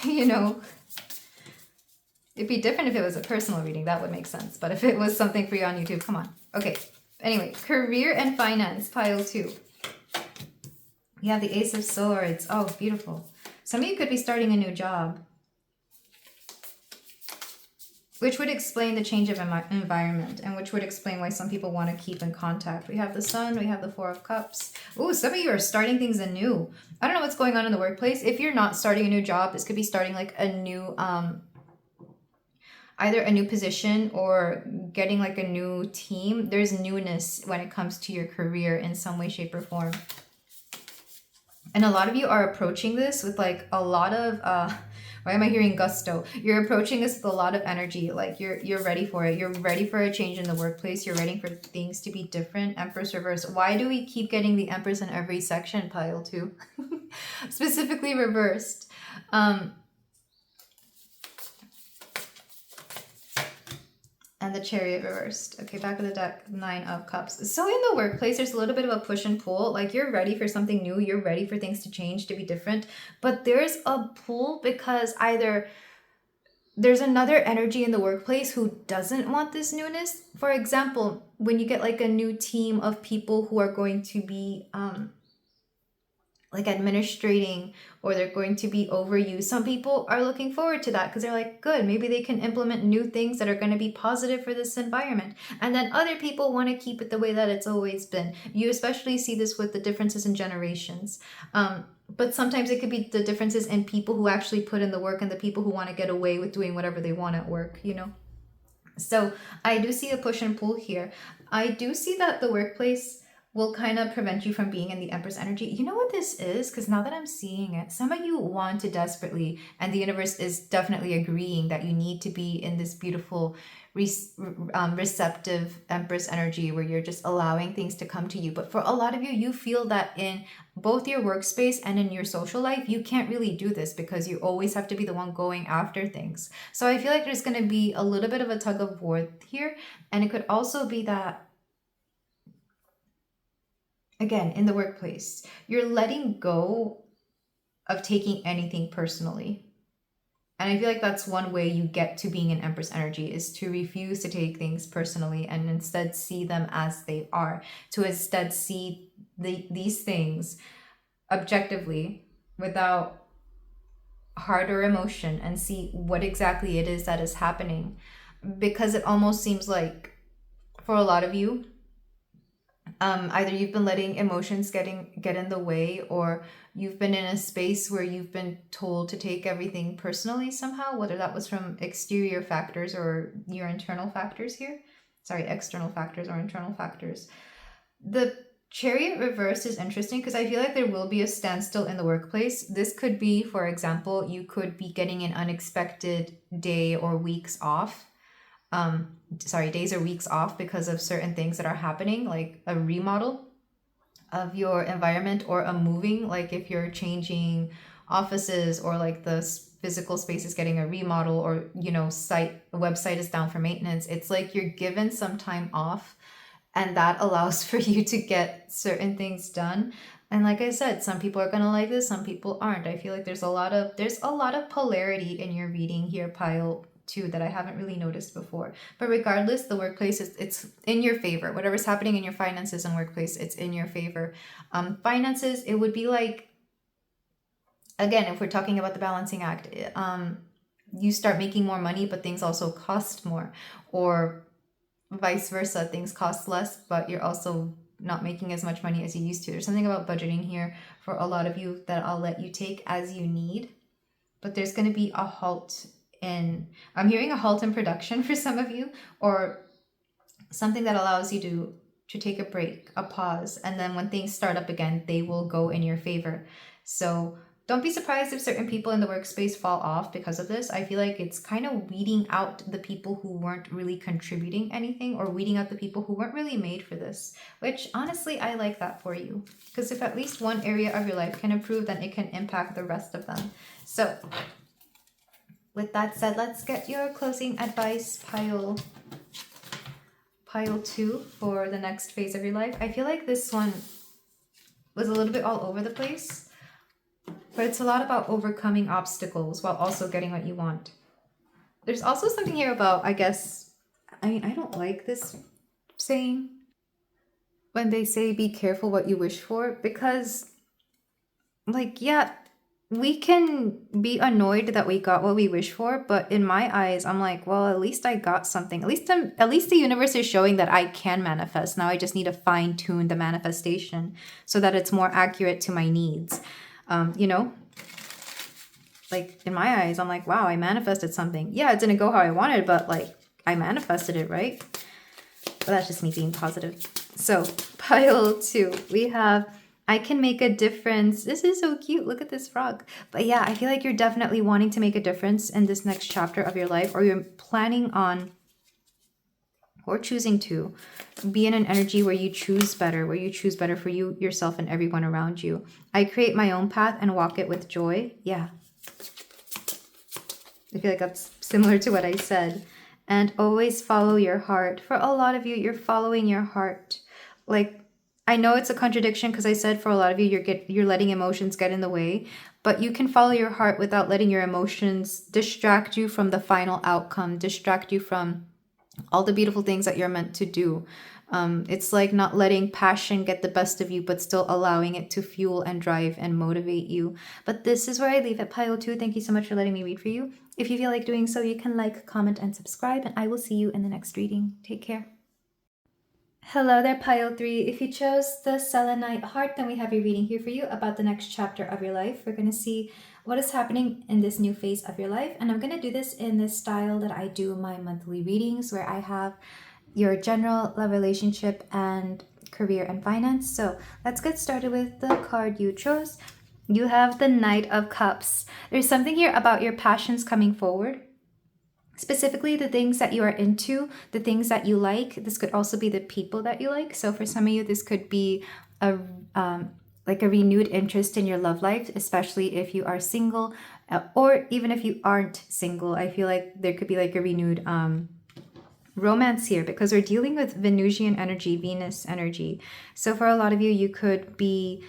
[SPEAKER 1] You know, it'd be different if it was a personal reading. That would make sense. But if it was something free on YouTube, come on. Okay. Anyway, career and finance, pile 2. You have the Ace of Swords. Oh, beautiful. Some of you could be starting a new job, which would explain the change of environment, and which would explain why some people want to keep in contact. We have the Sun, we have the Four of Cups. Ooh, some of you are starting things anew. I don't know what's going on in the workplace. If you're not starting a new job, this could be starting like a new, either a new position or getting like a new team. There's newness when it comes to your career in some way, shape, or form. And a lot of you are approaching this with like a lot of, why am I hearing gusto? You're approaching this with a lot of energy. Like you're ready for it. You're ready for a change in the workplace. You're ready for things to be different. Empress reverse. Why do we keep getting the Empress in every section, pile 2? Specifically reversed. And the Chariot reversed. Okay, back of the deck, 9 of Cups. So in the workplace, there's a little bit of a push and pull. Like, you're ready for something new. You're ready for things to change, to be different. But there's a pull because either there's another energy in the workplace who doesn't want this newness. For example, when you get like a new team of people who are going to be like administrating, or they're going to be over you. Some people are looking forward to that because they're like, good, maybe they can implement new things that are going to be positive for this environment. And then other people want to keep it the way that it's always been. You especially see this with the differences in generations. But sometimes it could be the differences in people who actually put in the work and the people who want to get away with doing whatever they want at work, you know? So I do see a push and pull here. I do see that the workplace will kind of prevent you from being in the Empress energy. You know what this is? Because now that I'm seeing it, some of you want to desperately, and the universe is definitely agreeing that you need to be in this beautiful, receptive Empress energy where you're just allowing things to come to you. But for a lot of you, you feel that in both your workspace and in your social life, you can't really do this because you always have to be the one going after things. So I feel like there's going to be a little bit of a tug of war here. And it could also be that, again, in the workplace, you're letting go of taking anything personally. And I feel like that's one way you get to being an Empress energy, is to refuse to take things personally and instead see them as they are. To instead see these things objectively without heart or emotion and see what exactly it is that is happening. Because it almost seems like for a lot of you, either you've been letting emotions get in the way, or you've been in a space where you've been told to take everything personally somehow, whether that was from exterior factors or your internal factors here. Sorry, external factors or internal factors. The Chariot reverse is interesting because I feel like there will be a standstill in the workplace. This could be, for example, you could be getting an unexpected day or weeks off. Days or weeks off because of certain things that are happening, like a remodel of your environment or a moving, like if you're changing offices or like the physical space is getting a remodel, or, you know, website is down for maintenance. It's like you're given some time off, and that allows for you to get certain things done. And like I said, some people are going to like this, some people aren't. I feel like there's a lot of polarity in your reading here, pile 2, that I haven't really noticed before. But regardless, the workplace it's in your favor. Whatever's happening in your finances and workplace, it's in your favor. Finances, it would be like, again, if we're talking about the balancing act, you start making more money, but things also cost more, or vice versa, things cost less, but you're also not making as much money as you used to. There's something about budgeting here for a lot of you that I'll let you take as you need. But there's going to be a halt in, I'm hearing a halt in production for some of you, or something that allows you to take a break, a pause, and then when things start up again, they will go in your favor. So don't be surprised if certain people in the workspace fall off because of this. I feel like it's kind of weeding out the people who weren't really contributing anything, or weeding out the people who weren't really made for this, which honestly, I like that for you. Because if at least one area of your life can improve, then it can impact the rest of them. So with that said, let's get your closing advice, pile 2 for the next phase of your life. I feel like this one was a little bit all over the place, but it's a lot about overcoming obstacles while also getting what you want. There's also something here about, I don't like this saying when they say be careful what you wish for, because like, yeah, we can be annoyed that we got what we wish for, but in my eyes, I'm like, well, at least I got something. At least the universe is showing that I can manifest. Now I just need to fine tune the manifestation so that it's more accurate to my needs. You know, like in my eyes, I'm like, wow, I manifested something. Yeah, it didn't go how I wanted, but like I manifested it, right? But that's just me being positive. So pile 2, we have, I can make a difference. This is so cute. Look at this frog. But yeah, I feel like you're definitely wanting to make a difference in this next chapter of your life, or you're planning on, or choosing to be in an energy where you choose better, for you, yourself, and everyone around you. I create my own path and walk it with joy. Yeah. I feel like that's similar to what I said. And always follow your heart. For a lot of you, you're following your heart. Like, I know it's a contradiction because I said for a lot of you, you're letting emotions get in the way, but you can follow your heart without letting your emotions distract you from the final outcome, distract you from all the beautiful things that you're meant to do. It's like not letting passion get the best of you, but still allowing it to fuel and drive and motivate you. But this is where I leave it, pile 2. Thank you so much for letting me read for you. If you feel like doing so, you can like, comment, and subscribe, and I will see you in the next reading. Take care. Hello there, pile 3. If you chose the selenite heart, then we have your reading here for you about the next chapter of your life. We're going to see what is happening in this new phase of your life. And I'm going to do this in this style that I do my monthly readings, where I have your general love, relationship, and career and finance. So let's get started with the card you chose. You have the Knight of Cups. There's something here about your passions coming forward. Specifically, the things that you are into, the things that you like. This could also be the people that you like. So for some of you, this could be a renewed interest in your love life, especially if you are single, or even if you aren't single. I feel like there could be like a renewed romance here, because we're dealing with Venusian energy, Venus energy. So for a lot of you, you could be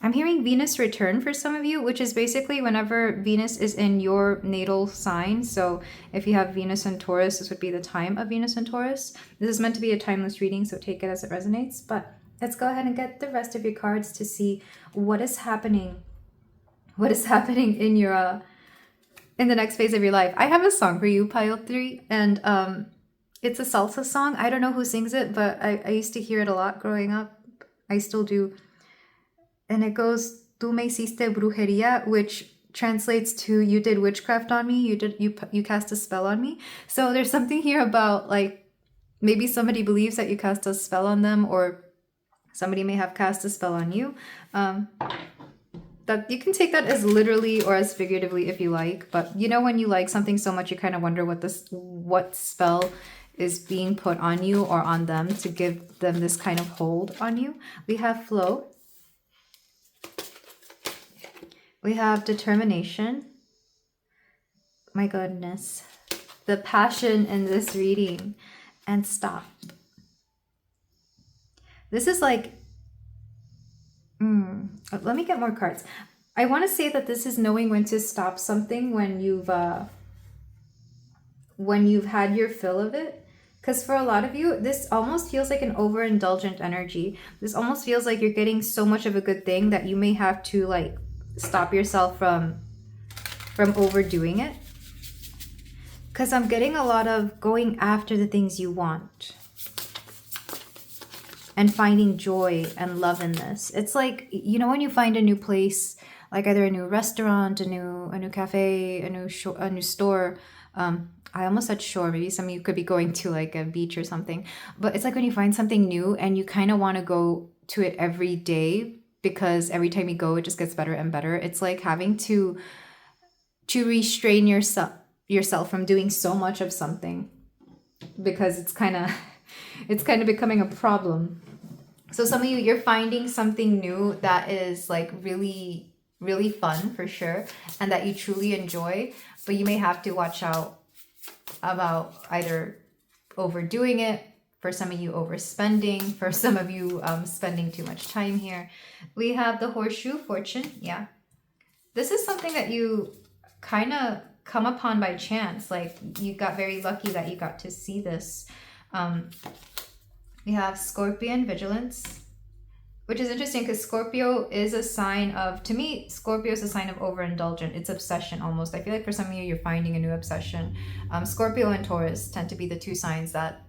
[SPEAKER 1] I'm hearing Venus return for some of you, which is basically whenever Venus is in your natal sign. So if you have Venus and Taurus, this would be the time of Venus and Taurus. This is meant to be a timeless reading, so take it as it resonates. But let's go ahead and get the rest of your cards to see what is happening. What is happening in your in the next phase of your life. I have a song for you, pile 3, and it's a salsa song. I don't know who sings it, but I used to hear it a lot growing up. I still do. And it goes, "Tú me hiciste brujería," which translates to "you did witchcraft on me, you cast a spell on me." So there's something here about like maybe somebody believes that you cast a spell on them, or somebody may have cast a spell on you. That you can take that as literally or as figuratively if you like. But you know, when you like something so much, you kind of wonder what spell is being put on you or on them to give them this kind of hold on you. We have flow. We have determination. My goodness. The passion in this reading. And stop. This is like... let me get more cards. I want to say that this is knowing when to stop something when you've had your fill of it. Because for a lot of you, this almost feels like an overindulgent energy. This almost feels like you're getting so much of a good thing that you may have to like stop yourself from overdoing it. Because I'm getting a lot of going after the things you want. and finding joy and love in this. It's like, you know, when you find a new place, like either a new restaurant, a new cafe, a new store. I almost said shore. Maybe some of you could be going to like a beach or something. But it's like when you find something new and you kind of want to go to it every day, because every time you go, it just gets better and better. It's like having to restrain yourself from doing so much of something, because it's kind of becoming a problem. So some of you, you're finding something new that is like really, really fun for sure, and that you truly enjoy, but you may have to watch out about either overdoing it, for some of you overspending, for some of you spending too much time here. We have the horseshoe fortune. Yeah, this is something that you kind of come upon by chance. Like you got very lucky that you got to see this. We have Scorpion vigilance, which is interesting because Scorpio is a sign of, to me, Scorpio is a sign of overindulgent. It's obsession almost. I feel like for some of you, you're finding a new obsession. Scorpio and Taurus tend to be the two signs that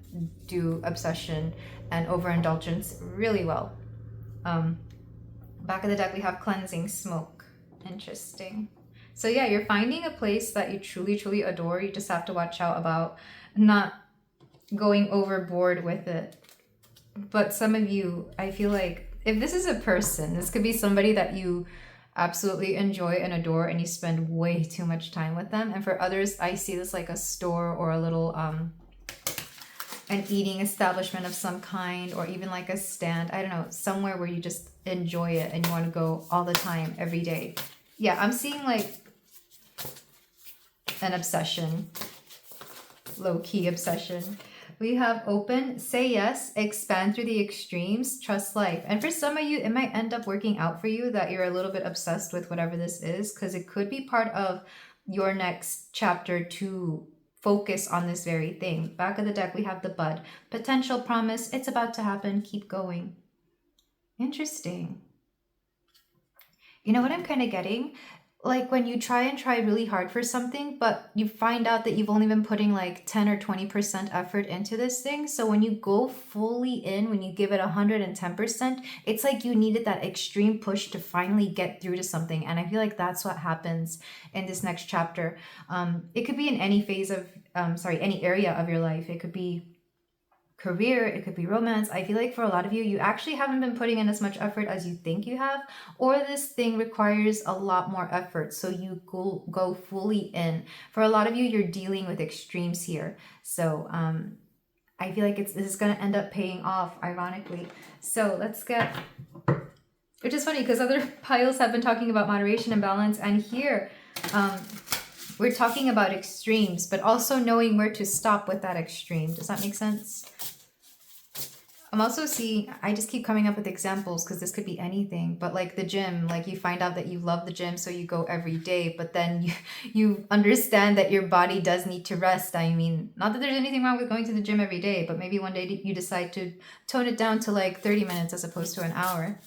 [SPEAKER 1] do obsession and overindulgence really well. Back of the deck, we have cleansing smoke. Interesting. So yeah, you're finding a place that you truly, truly adore. You just have to watch out about not going overboard with it. But some of you, I feel like, if this is a person, this could be somebody that you absolutely enjoy and adore, and you spend way too much time with them. And for others, I see this like a store or a little an eating establishment of some kind, or even like a stand, I don't know, somewhere where you just enjoy it and you want to go all the time, every day. Yeah, I'm seeing like an obsession, low-key obsession. We have open, say yes, expand through the extremes, trust life. And for some of you, it might end up working out for you that you're a little bit obsessed with whatever this is, because it could be part of your next chapter to focus on this very thing. Back of the deck, we have the bud. Potential promise, it's about to happen, keep going. Interesting. You know what I'm kind of getting? Like when you try really hard for something, but you find out that you've only been putting like 10 or 20% effort into this thing. So when you go fully in, when you give it 110%, it's like you needed that extreme push to finally get through to something. And I feel like that's what happens in this next chapter. It could be in any phase of, any area of your life. It could be career, it could be romance. I feel like for a lot of you, you actually haven't been putting in as much effort as you think you have, or this thing requires a lot more effort, so you go fully in. For a lot of you, you're dealing with extremes here. So I feel like this is going to end up paying off, ironically. So let's get, which is funny because other piles have been talking about moderation and balance, and here we're talking about extremes, but also knowing where to stop with that extreme. Does that make sense? I'm also seeing, I just keep coming up with examples because this could be anything, but like the gym, like you find out that you love the gym, so you go every day, but then you understand that your body does need to rest. I mean, not that there's anything wrong with going to the gym every day, but maybe one day you decide to tone it down to like 30 minutes as opposed to an hour.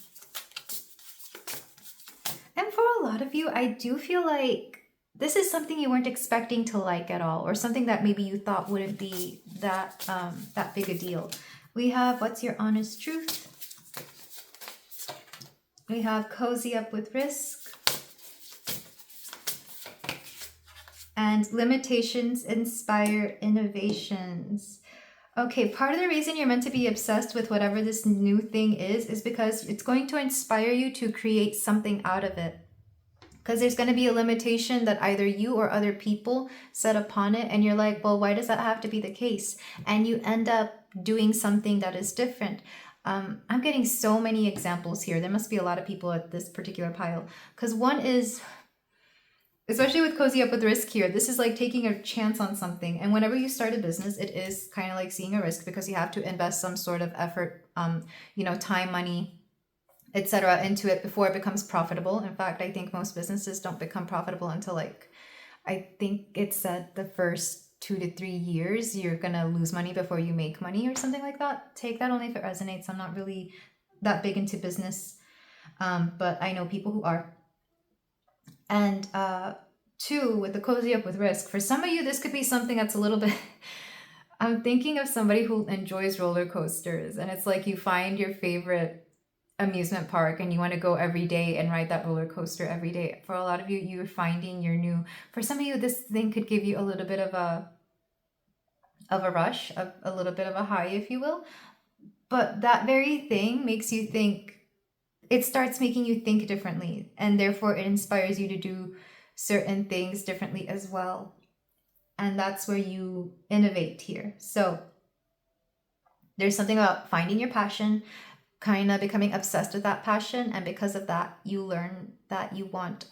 [SPEAKER 1] And for a lot of you, I do feel like this is something you weren't expecting to like at all, or something that maybe you thought wouldn't be that big a deal. We have what's your honest truth? We have cozy up with risk. And limitations inspire innovations. Okay, part of the reason you're meant to be obsessed with whatever this new thing is because it's going to inspire you to create something out of it. Because there's going to be a limitation that either you or other people set upon it, and you're like, well, why does that have to be the case? And you end up doing something that is different. I'm getting so many examples here. There must be a lot of people at this particular pile. Because one is, especially with cozy up with risk here, this is like taking a chance on something. And whenever you start a business, it is kind of like seeing a risk, because you have to invest some sort of effort, time, money, etc. into it before it becomes profitable. In fact, I think most businesses don't become profitable until I think it said the first 2 to 3 years, you're going to lose money before you make money or something like that. Take that only if it resonates. I'm not really that big into business, but I know people who are. And 2, with the cozy up with risk, for some of you, this could be something that's a little bit I'm thinking of somebody who enjoys roller coasters, and it's like you find your favorite amusement park and you want to go every day and ride that roller coaster every day. For a lot of you, you're finding your new, for some of you, this thing could give you a little bit of a rush, a little bit of a high, if you will. But that very thing makes you think, it starts making you think differently, and therefore it inspires you to do certain things differently as well. And that's where you innovate here. So there's something about finding your passion, kind of becoming obsessed with that passion, and because of that, you learn that you want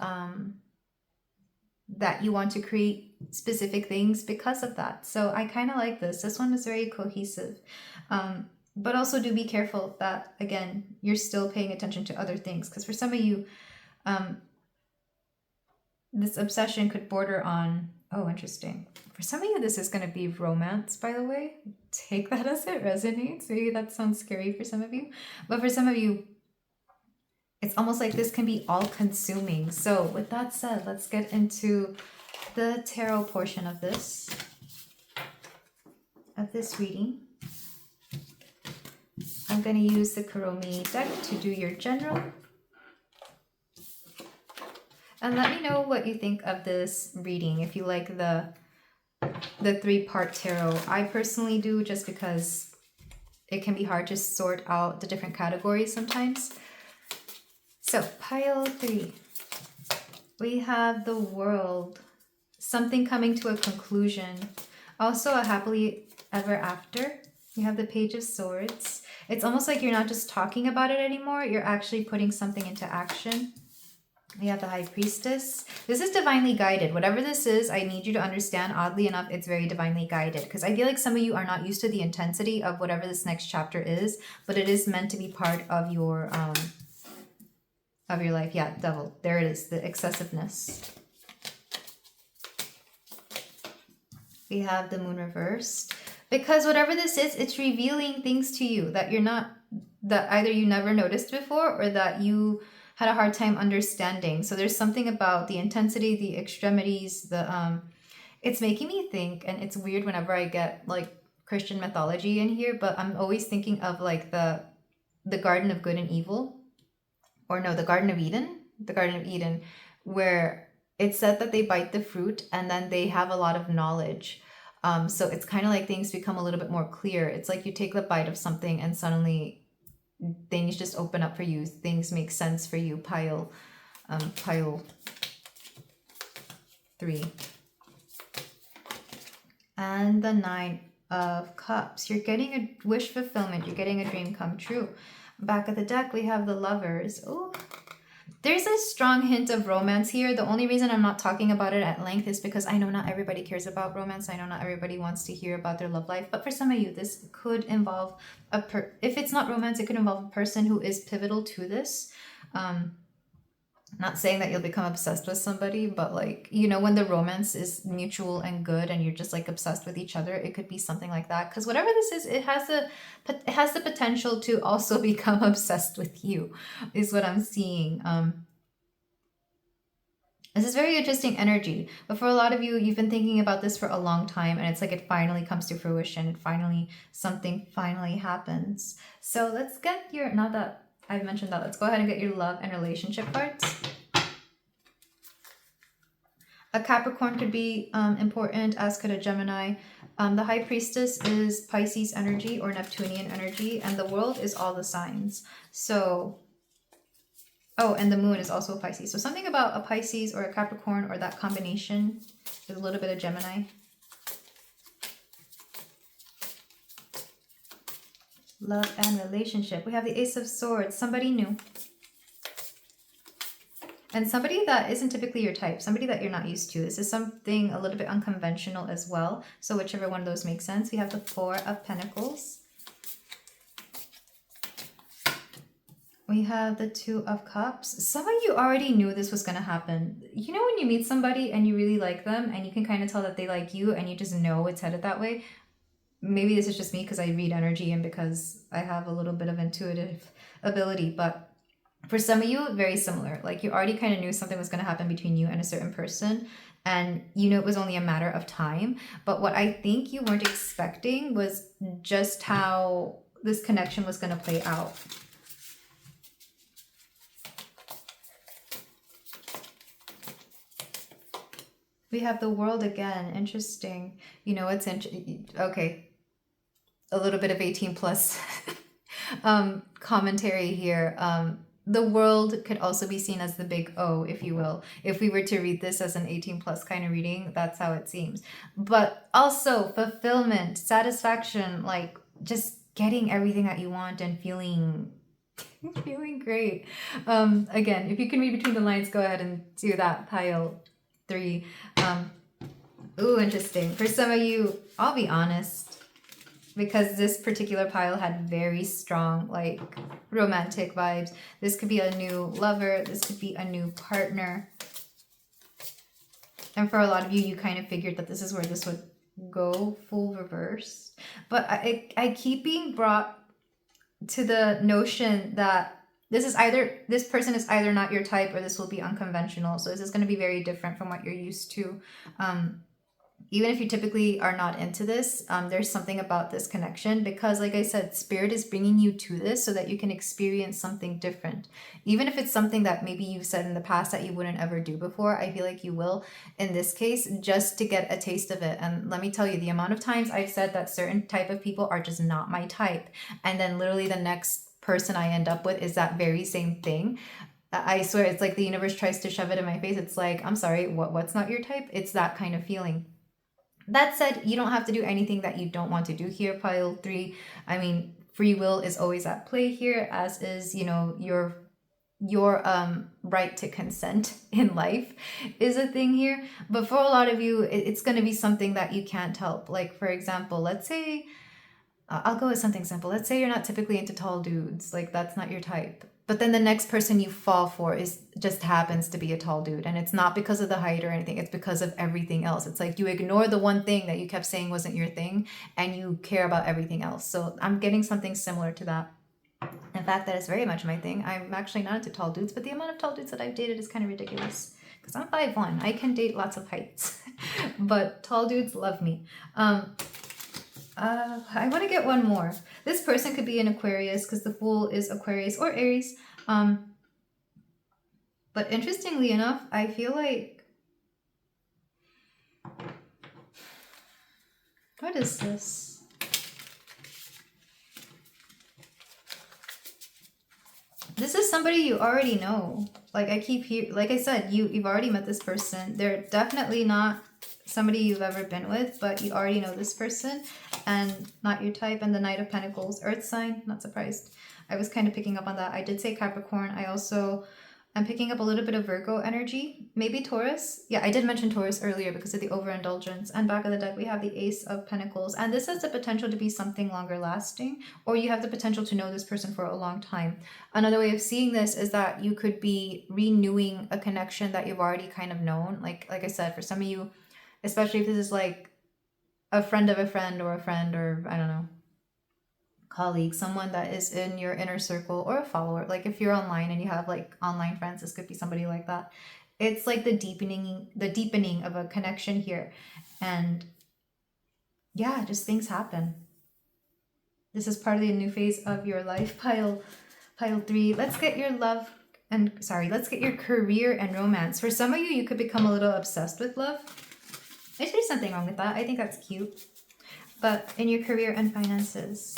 [SPEAKER 1] to create specific things because of that. So I kind of like this. This one was very cohesive. But also do be careful that, again, you're still paying attention to other things. Because for some of you, this obsession could border on, oh, interesting. For some of you, this is going to be romance, by the way. Take that as it resonates. Maybe that sounds scary for some of you. But for some of you, it's almost like this can be all-consuming. So with that said, let's get into the tarot portion of this reading. I'm going to use the Kuromi deck to do your general. And let me know what you think of this reading, if you like the 3-part tarot. I personally do, just because it can be hard to sort out the different categories sometimes. So, pile 3. We have the World. Something coming to a conclusion. Also a happily ever after. We have the Page of Swords. It's almost like you're not just talking about it anymore. You're actually putting something into action. We have the High Priestess. This is divinely guided. Whatever this is, I need you to understand, oddly enough, it's very divinely guided. Because I feel like some of you are not used to the intensity of whatever this next chapter is. But it is meant to be part of your life. Yeah, Devil. There it is. The excessiveness. We have the Moon reversed. Because whatever this is, it's revealing things to you that you're not, that either you never noticed before or that you had a hard time understanding. So there's something about the intensity, the extremities, it's making me think, and it's weird whenever I get like Christian mythology in here, but I'm always thinking of like the Garden of Good and Evil, or no, the Garden of Eden, where it's said that they bite the fruit and then they have a lot of knowledge. So it's kind of like things become a little bit more clear. It's like you take the bite of something and suddenly things just open up for you. Things make sense for you. Pile 3. And the 9 of Cups. You're getting a wish fulfillment. You're getting a dream come true. Back of the deck, we have the Lovers. Oh, there's a strong hint of romance here. The only reason I'm not talking about it at length is because I know not everybody cares about romance. I know not everybody wants to hear about their love life. But for some of you, this could involve if it's not romance, it could involve a person who is pivotal to this. Not saying that you'll become obsessed with somebody, but like, you know, when the romance is mutual and good and you're just like obsessed with each other, it could be something like that. Because whatever this is, it has the potential to also become obsessed with you, is what I'm seeing. This is very interesting energy, but for a lot of you, you've been thinking about this for a long time, and it's like it finally comes to fruition. Something finally happens. So let's get your, now that I've mentioned that, let's go ahead and get your love and relationship cards. A Capricorn could be important, as could a Gemini. The High Priestess is Pisces energy or Neptunian energy, and the World is all the signs. So, oh, and the Moon is also a Pisces. So something about a Pisces or a Capricorn or that combination. There's a little bit of Gemini. Love and relationship. We have the Ace of Swords. Somebody new. And somebody that isn't typically your type. Somebody that you're not used to. This is something a little bit unconventional as well. So whichever one of those makes sense. We have the Four of Pentacles. We have the Two of Cups. Some of you already knew this was going to happen. You know when you meet somebody and you really like them and you can kind of tell that they like you and you just know it's headed that way? Maybe this is just me because I read energy and because I have a little bit of intuitive ability, but for some of you, very similar. Like you already kind of knew something was going to happen between you and a certain person. and you know it was only a matter of time. But what I think you weren't expecting was just how this connection was going to play out. We have the World again. Interesting. You know, it's okay. A little bit of 18 plus commentary here. The World could also be seen as the big O, if you will. If we were to read this as an 18 plus kind of reading, that's how it seems. But also fulfillment, satisfaction, like just getting everything that you want and feeling great. Again, if you can read between the lines, go ahead and do that, pile 3. Ooh, interesting. For some of you, I'll be honest, because this particular pile had very strong, like, romantic vibes. This could be a new lover. This could be a new partner. And for a lot of you, you kind of figured that this is where this would go, full reverse. But I keep being brought to the notion that this person is either not your type, or this will be unconventional. So this is going to be very different from what you're used to. Even if you typically are not into this, there's something about this connection, because like I said, Spirit is bringing you to this so that you can experience something different. Even if it's something that maybe you've said in the past that you wouldn't ever do before, I feel like you will in this case, just to get a taste of it. And let me tell you, the amount of times I've said that certain type of people are just not my type, and then literally the next person I end up with is that very same thing. I swear, it's like the universe tries to shove it in my face. It's like, I'm sorry, what's not your type? It's that kind of feeling. That said, you don't have to do anything that you don't want to do here, pile 3. I mean, free will is always at play here, as is, you know, your right to consent in life is a thing here. But for a lot of you, it's going to be something that you can't help. Like, for example, let's say, I'll go with something simple. Let's say you're not typically into tall dudes. Like, that's not your type. But then the next person you fall for just happens to be a tall dude. And it's not because of the height or anything. It's because of everything else. It's like you ignore the one thing that you kept saying wasn't your thing, and you care about everything else. So I'm getting something similar to that. In fact, that is very much my thing. I'm actually not into tall dudes, but the amount of tall dudes that I've dated is kind of ridiculous. Because I'm 5'1". I can date lots of heights. But tall dudes love me. I want to get one more. This person could be an Aquarius, because the Fool is Aquarius or Aries. But interestingly enough, I feel like... What is this? This is somebody you already know. Like I said, you've already met this person. They're definitely not somebody you've ever been with, but you already know this person, and not your type. And the Knight of Pentacles, Earth sign, not surprised. I was kind of picking up on that. I did say Capricorn. I'm picking up a little bit of Virgo energy, maybe Taurus. Yeah, I did mention Taurus earlier because of the overindulgence. And back of the deck, we have the Ace of Pentacles. And this has the potential to be something longer lasting, or you have the potential to know this person for a long time. Another way of seeing this is that you could be renewing a connection that you've already kind of known. Like I said, for some of you, especially if this is like a friend of a friend, or I don't know, colleague, someone that is in your inner circle, or a follower. Like if you're online and you have like online friends, this could be somebody like that. It's like the deepening of a connection here. And yeah, just things happen. This is part of the new phase of your life, pile 3. Let's get your let's get your career and romance. For some of you, you could become a little obsessed with love. There's something wrong with that. I think that's cute. But in your career and finances.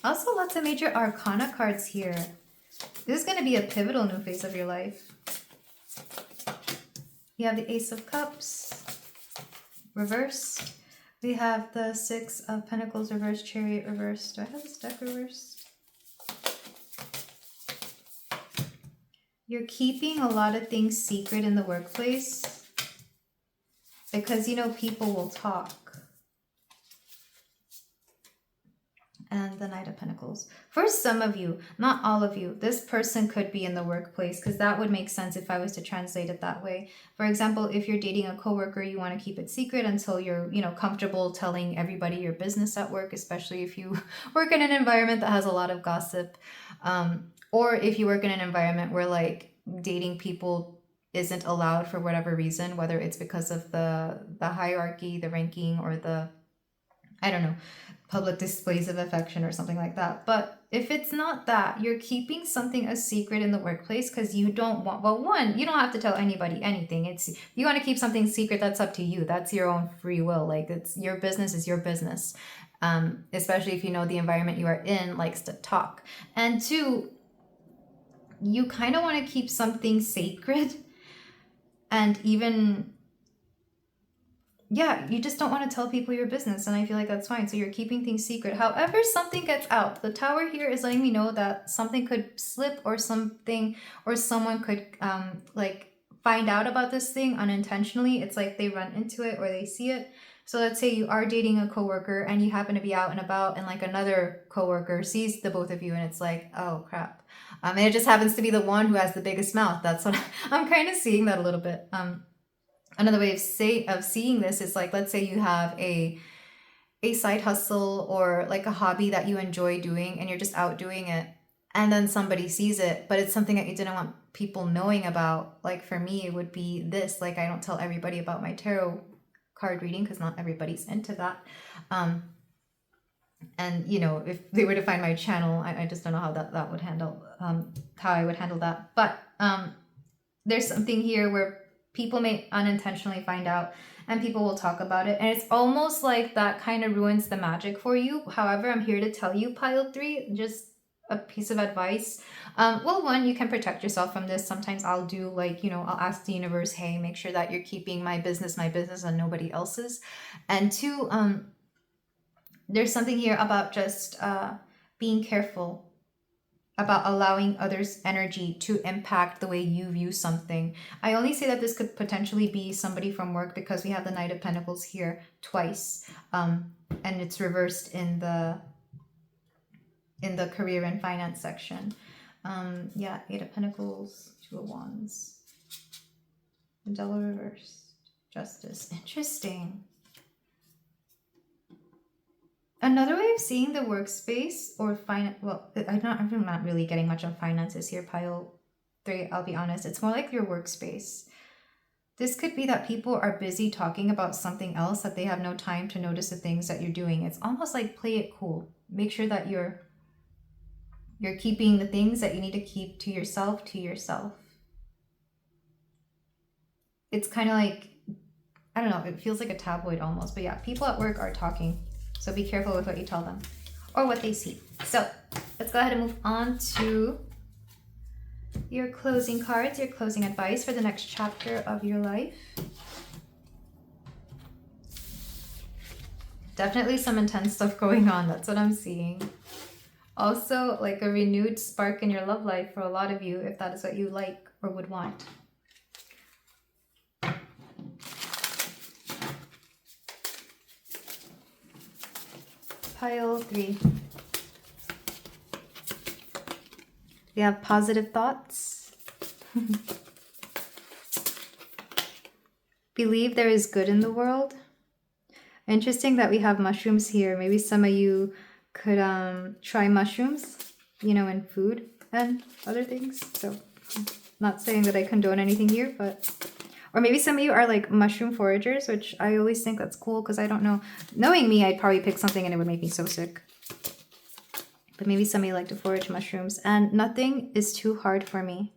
[SPEAKER 1] Also, lots of major arcana cards here. This is going to be a pivotal new phase of your life. You have the Ace of Cups, reverse. We have the Six of Pentacles, reverse, Chariot, reverse. Do I have this deck reversed? You're keeping a lot of things secret in the workplace, because, you know, people will talk. And the Knight of Pentacles. For some of you, not all of you, this person could be in the workplace, because that would make sense if I was to translate it that way. For example, if you're dating a coworker, you want to keep it secret until you're, you know, comfortable telling everybody your business at work, especially if you work in an environment that has a lot of gossip. Or if you work in an environment where like dating people isn't allowed for whatever reason, whether it's because of the hierarchy, the ranking, or the, I don't know, public displays of affection or something like that. But if it's not that, you're keeping something a secret in the workplace because you don't want, well, one, you don't have to tell anybody anything. It's, you want to keep something secret, that's up to you. That's your own free will. Like, it's your business is your business. Especially if you know the environment you are in likes to talk. And two, you kind of want to keep something sacred. And even, yeah, you just don't want to tell people your business, and I feel like that's fine. So you're keeping things secret. However, something gets out. The Tower here is letting me know that something could slip, or something, or someone could like find out about this thing unintentionally. It's like they run into it or they see it. So let's say you are dating a coworker and you happen to be out and about, and like another coworker sees the both of you, and it's like, oh crap. And it just happens to be the one who has the biggest mouth. That's what I'm kind of seeing that a little bit. Another way of seeing this is like, let's say you have a side hustle or like a hobby that you enjoy doing, and you're just out doing it, and then somebody sees it, but it's something that you didn't want people knowing about. Like for me, it would be this, like I don't tell everybody about my tarot card reading because not everybody's into that. And you know, if they were to find my channel, I just don't know how that would handle, how I would handle that. But there's something here where people may unintentionally find out, and people will talk about it, and it's almost like that kind of ruins the magic for you. However, I'm here to tell you, pile 3, just a piece of advice. Well, one, you can protect yourself from this. Sometimes I'll do like, you know, I'll ask the universe, hey, make sure that you're keeping my business and nobody else's. And two, there's something here about just being careful about allowing others' energy to impact the way you view something. I only say that this could potentially be somebody from work because we have the Knight of Pentacles here twice, and it's reversed in the career and finance section. Yeah, 8 of Pentacles, 2 of Wands, Devil reversed, Justice. Interesting. Another way of seeing the workspace or finance, well, I'm not really getting much on finances here, pile 3, I'll be honest. It's more like your workspace. This could be that people are busy talking about something else, that they have no time to notice the things that you're doing. It's almost like play it cool. Make sure that you're keeping the things that you need to keep to yourself. It's kind of like, I don't know, it feels like a tabloid almost, but yeah, people at work are talking. So be careful with what you tell them or what they see. So let's go ahead and move on to your closing cards, your closing advice for the next chapter of your life. Definitely some intense stuff going on. That's what I'm seeing. Also, like a renewed spark in your love life for a lot of you, if that is what you like or would want. Pile 3. We have positive thoughts. Believe there is good in the world. Interesting that we have mushrooms here. Maybe some of you could try mushrooms, you know, in food and other things. So not saying that I condone anything here, but, or maybe some of you are like mushroom foragers, which I always think that's cool because I don't know. Knowing me, I'd probably pick something and it would make me so sick. But maybe some of you like to forage mushrooms, and nothing is too hard for me.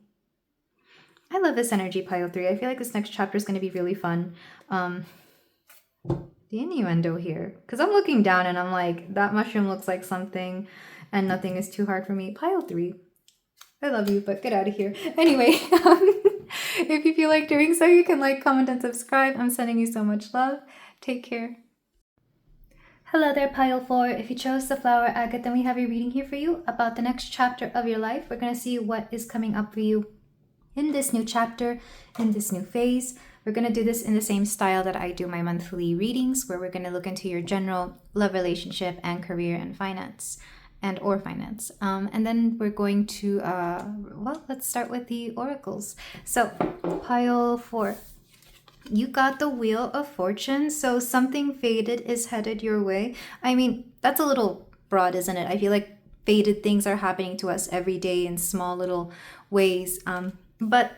[SPEAKER 1] I love this energy, pile 3. I feel like this next chapter is going to be really fun. The innuendo here, because I'm looking down and I'm like, that mushroom looks like something, and nothing is too hard for me. Pile 3. I love you, but get out of here. Anyway, if you feel like doing so, you can like, comment, and subscribe. I'm sending you so much love. Take care. Hello there, pile 4. If you chose the flower agate, then we have a reading here for you about the next chapter of your life. We're going to see what is coming up for you in this new chapter, in this new phase. We're going to do this in the same style that I do my monthly readings, where we're going to look into your general love, relationship, and career and finance, or finance. And then we're going to, well, let's start with the oracles. So, pile 4. You got the Wheel of Fortune, so something fated is headed your way. I mean, that's a little broad, isn't it? I feel like fated things are happening to us every day in small little ways. But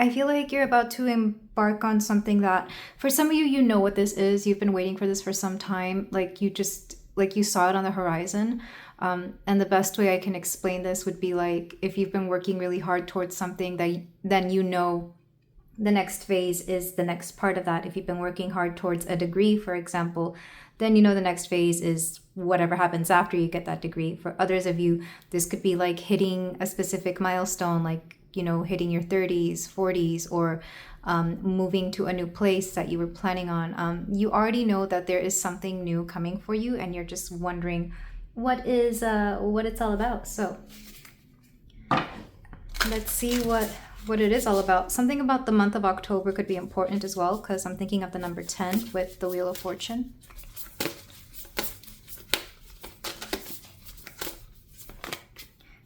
[SPEAKER 1] I feel like you're about to embark on something that, for some of you, you know what this is. You've been waiting for this for some time. Like you saw it on the horizon. And the best way I can explain this would be like, if you've been working really hard towards something, then you know the next phase is the next part of that. If you've been working hard towards a degree, for example, then you know the next phase is whatever happens after you get that degree. For others of you, this could be like hitting a specific milestone, like, you know, hitting your 30s, 40s, or moving to a new place that you were planning on. You already know that there is something new coming for you, and you're just wondering what it's all about. So let's see what it is all about. Something about the month of October could be important as well, because I'm thinking of the number 10 with the Wheel of Fortune.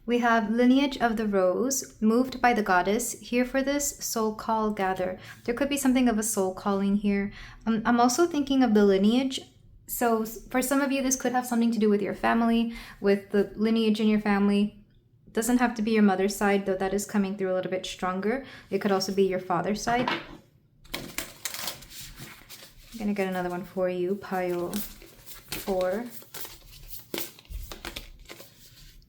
[SPEAKER 1] We have Lineage of the Rose, moved by the goddess, here for this soul call gather. There could be something of a soul calling here. I'm also thinking of the lineage. So for some of you, this could have something to do with your family, with the lineage in your family. It doesn't have to be your mother's side, though that is coming through a little bit stronger. It could also be your father's side. I'm going to get another one for you, pile 4.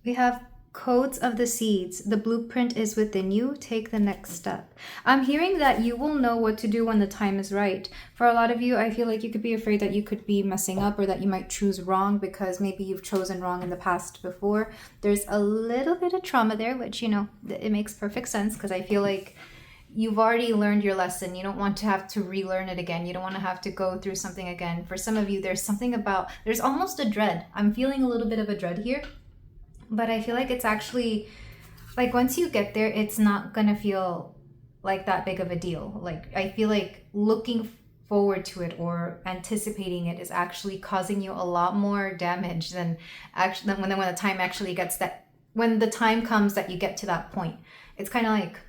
[SPEAKER 1] We have Codes of the Seeds. The blueprint is within you. Take the next step. I'm hearing that you will know what to do when the time is right. For a lot of you, I feel like you could be afraid that you could be messing up, or that you might choose wrong because maybe you've chosen wrong in the past before. There's a little bit of trauma there, which, you know, it makes perfect sense, because I feel like you've already learned your lesson. You don't want to have to relearn it again. You don't want to have to go through something again. For some of you, there's almost a dread. I'm feeling a little bit of a dread here. But I feel like it's actually, like, once you get there, it's not gonna feel like that big of a deal. Like, I feel like looking forward to it or anticipating it is actually causing you a lot more damage than when the time actually gets that, when the time comes that you get to that point. It's kind of like,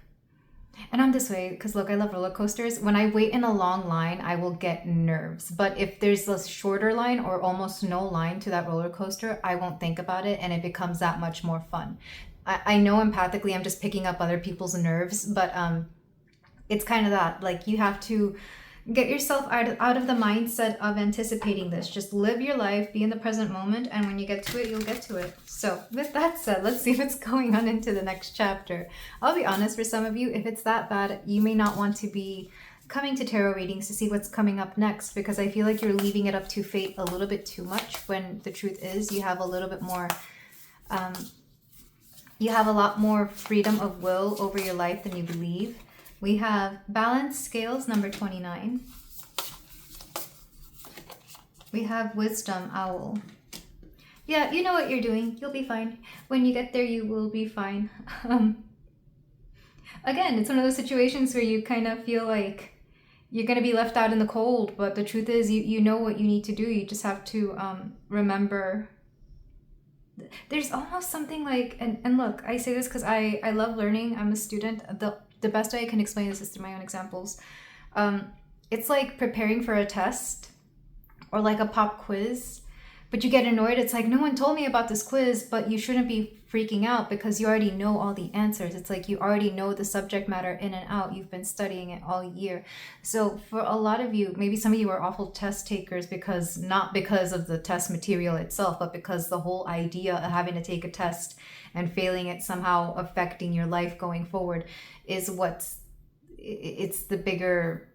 [SPEAKER 1] and I'm this way because, look, I love roller coasters. When I wait in a long line, I will get nerves. But if there's a shorter line or almost no line to that roller coaster, I won't think about it, and it becomes that much more fun. I know empathically I'm just picking up other people's nerves, but it's kind of that. Like, you have to get yourself out of the mindset of anticipating this. Just live your life, be in the present moment, and when you get to it, you'll get to it. So with that said, let's see what's going on into the next chapter. I'll be honest, for some of you, if it's that bad, you may not want to be coming to tarot readings to see what's coming up next, because I feel like you're leaving it up to fate a little bit too much, when the truth is you have a little bit more you have a lot more freedom of will over your life than you believe. We have Balance Scales, number 29. We have Wisdom Owl. Yeah, you know what you're doing. You'll be fine. When you get there, you will be fine. Again, it's one of those situations where you kind of feel like you're going to be left out in the cold, but the truth is you know what you need to do. You just have to remember. There's almost something like, and look, I say this because I love learning. I'm a student. The best way I can explain this is through my own examples. It's like preparing for a test or like a pop quiz, but you get annoyed. It's like, no one told me about this quiz, but you shouldn't be freaking out because you already know all the answers. It's like you already know the subject matter in and out. You've been studying it all year. So for a lot of you, maybe some of you are awful test takers, because not because of the test material itself, but because the whole idea of having to take a test and failing it somehow affecting your life going forward is it's the bigger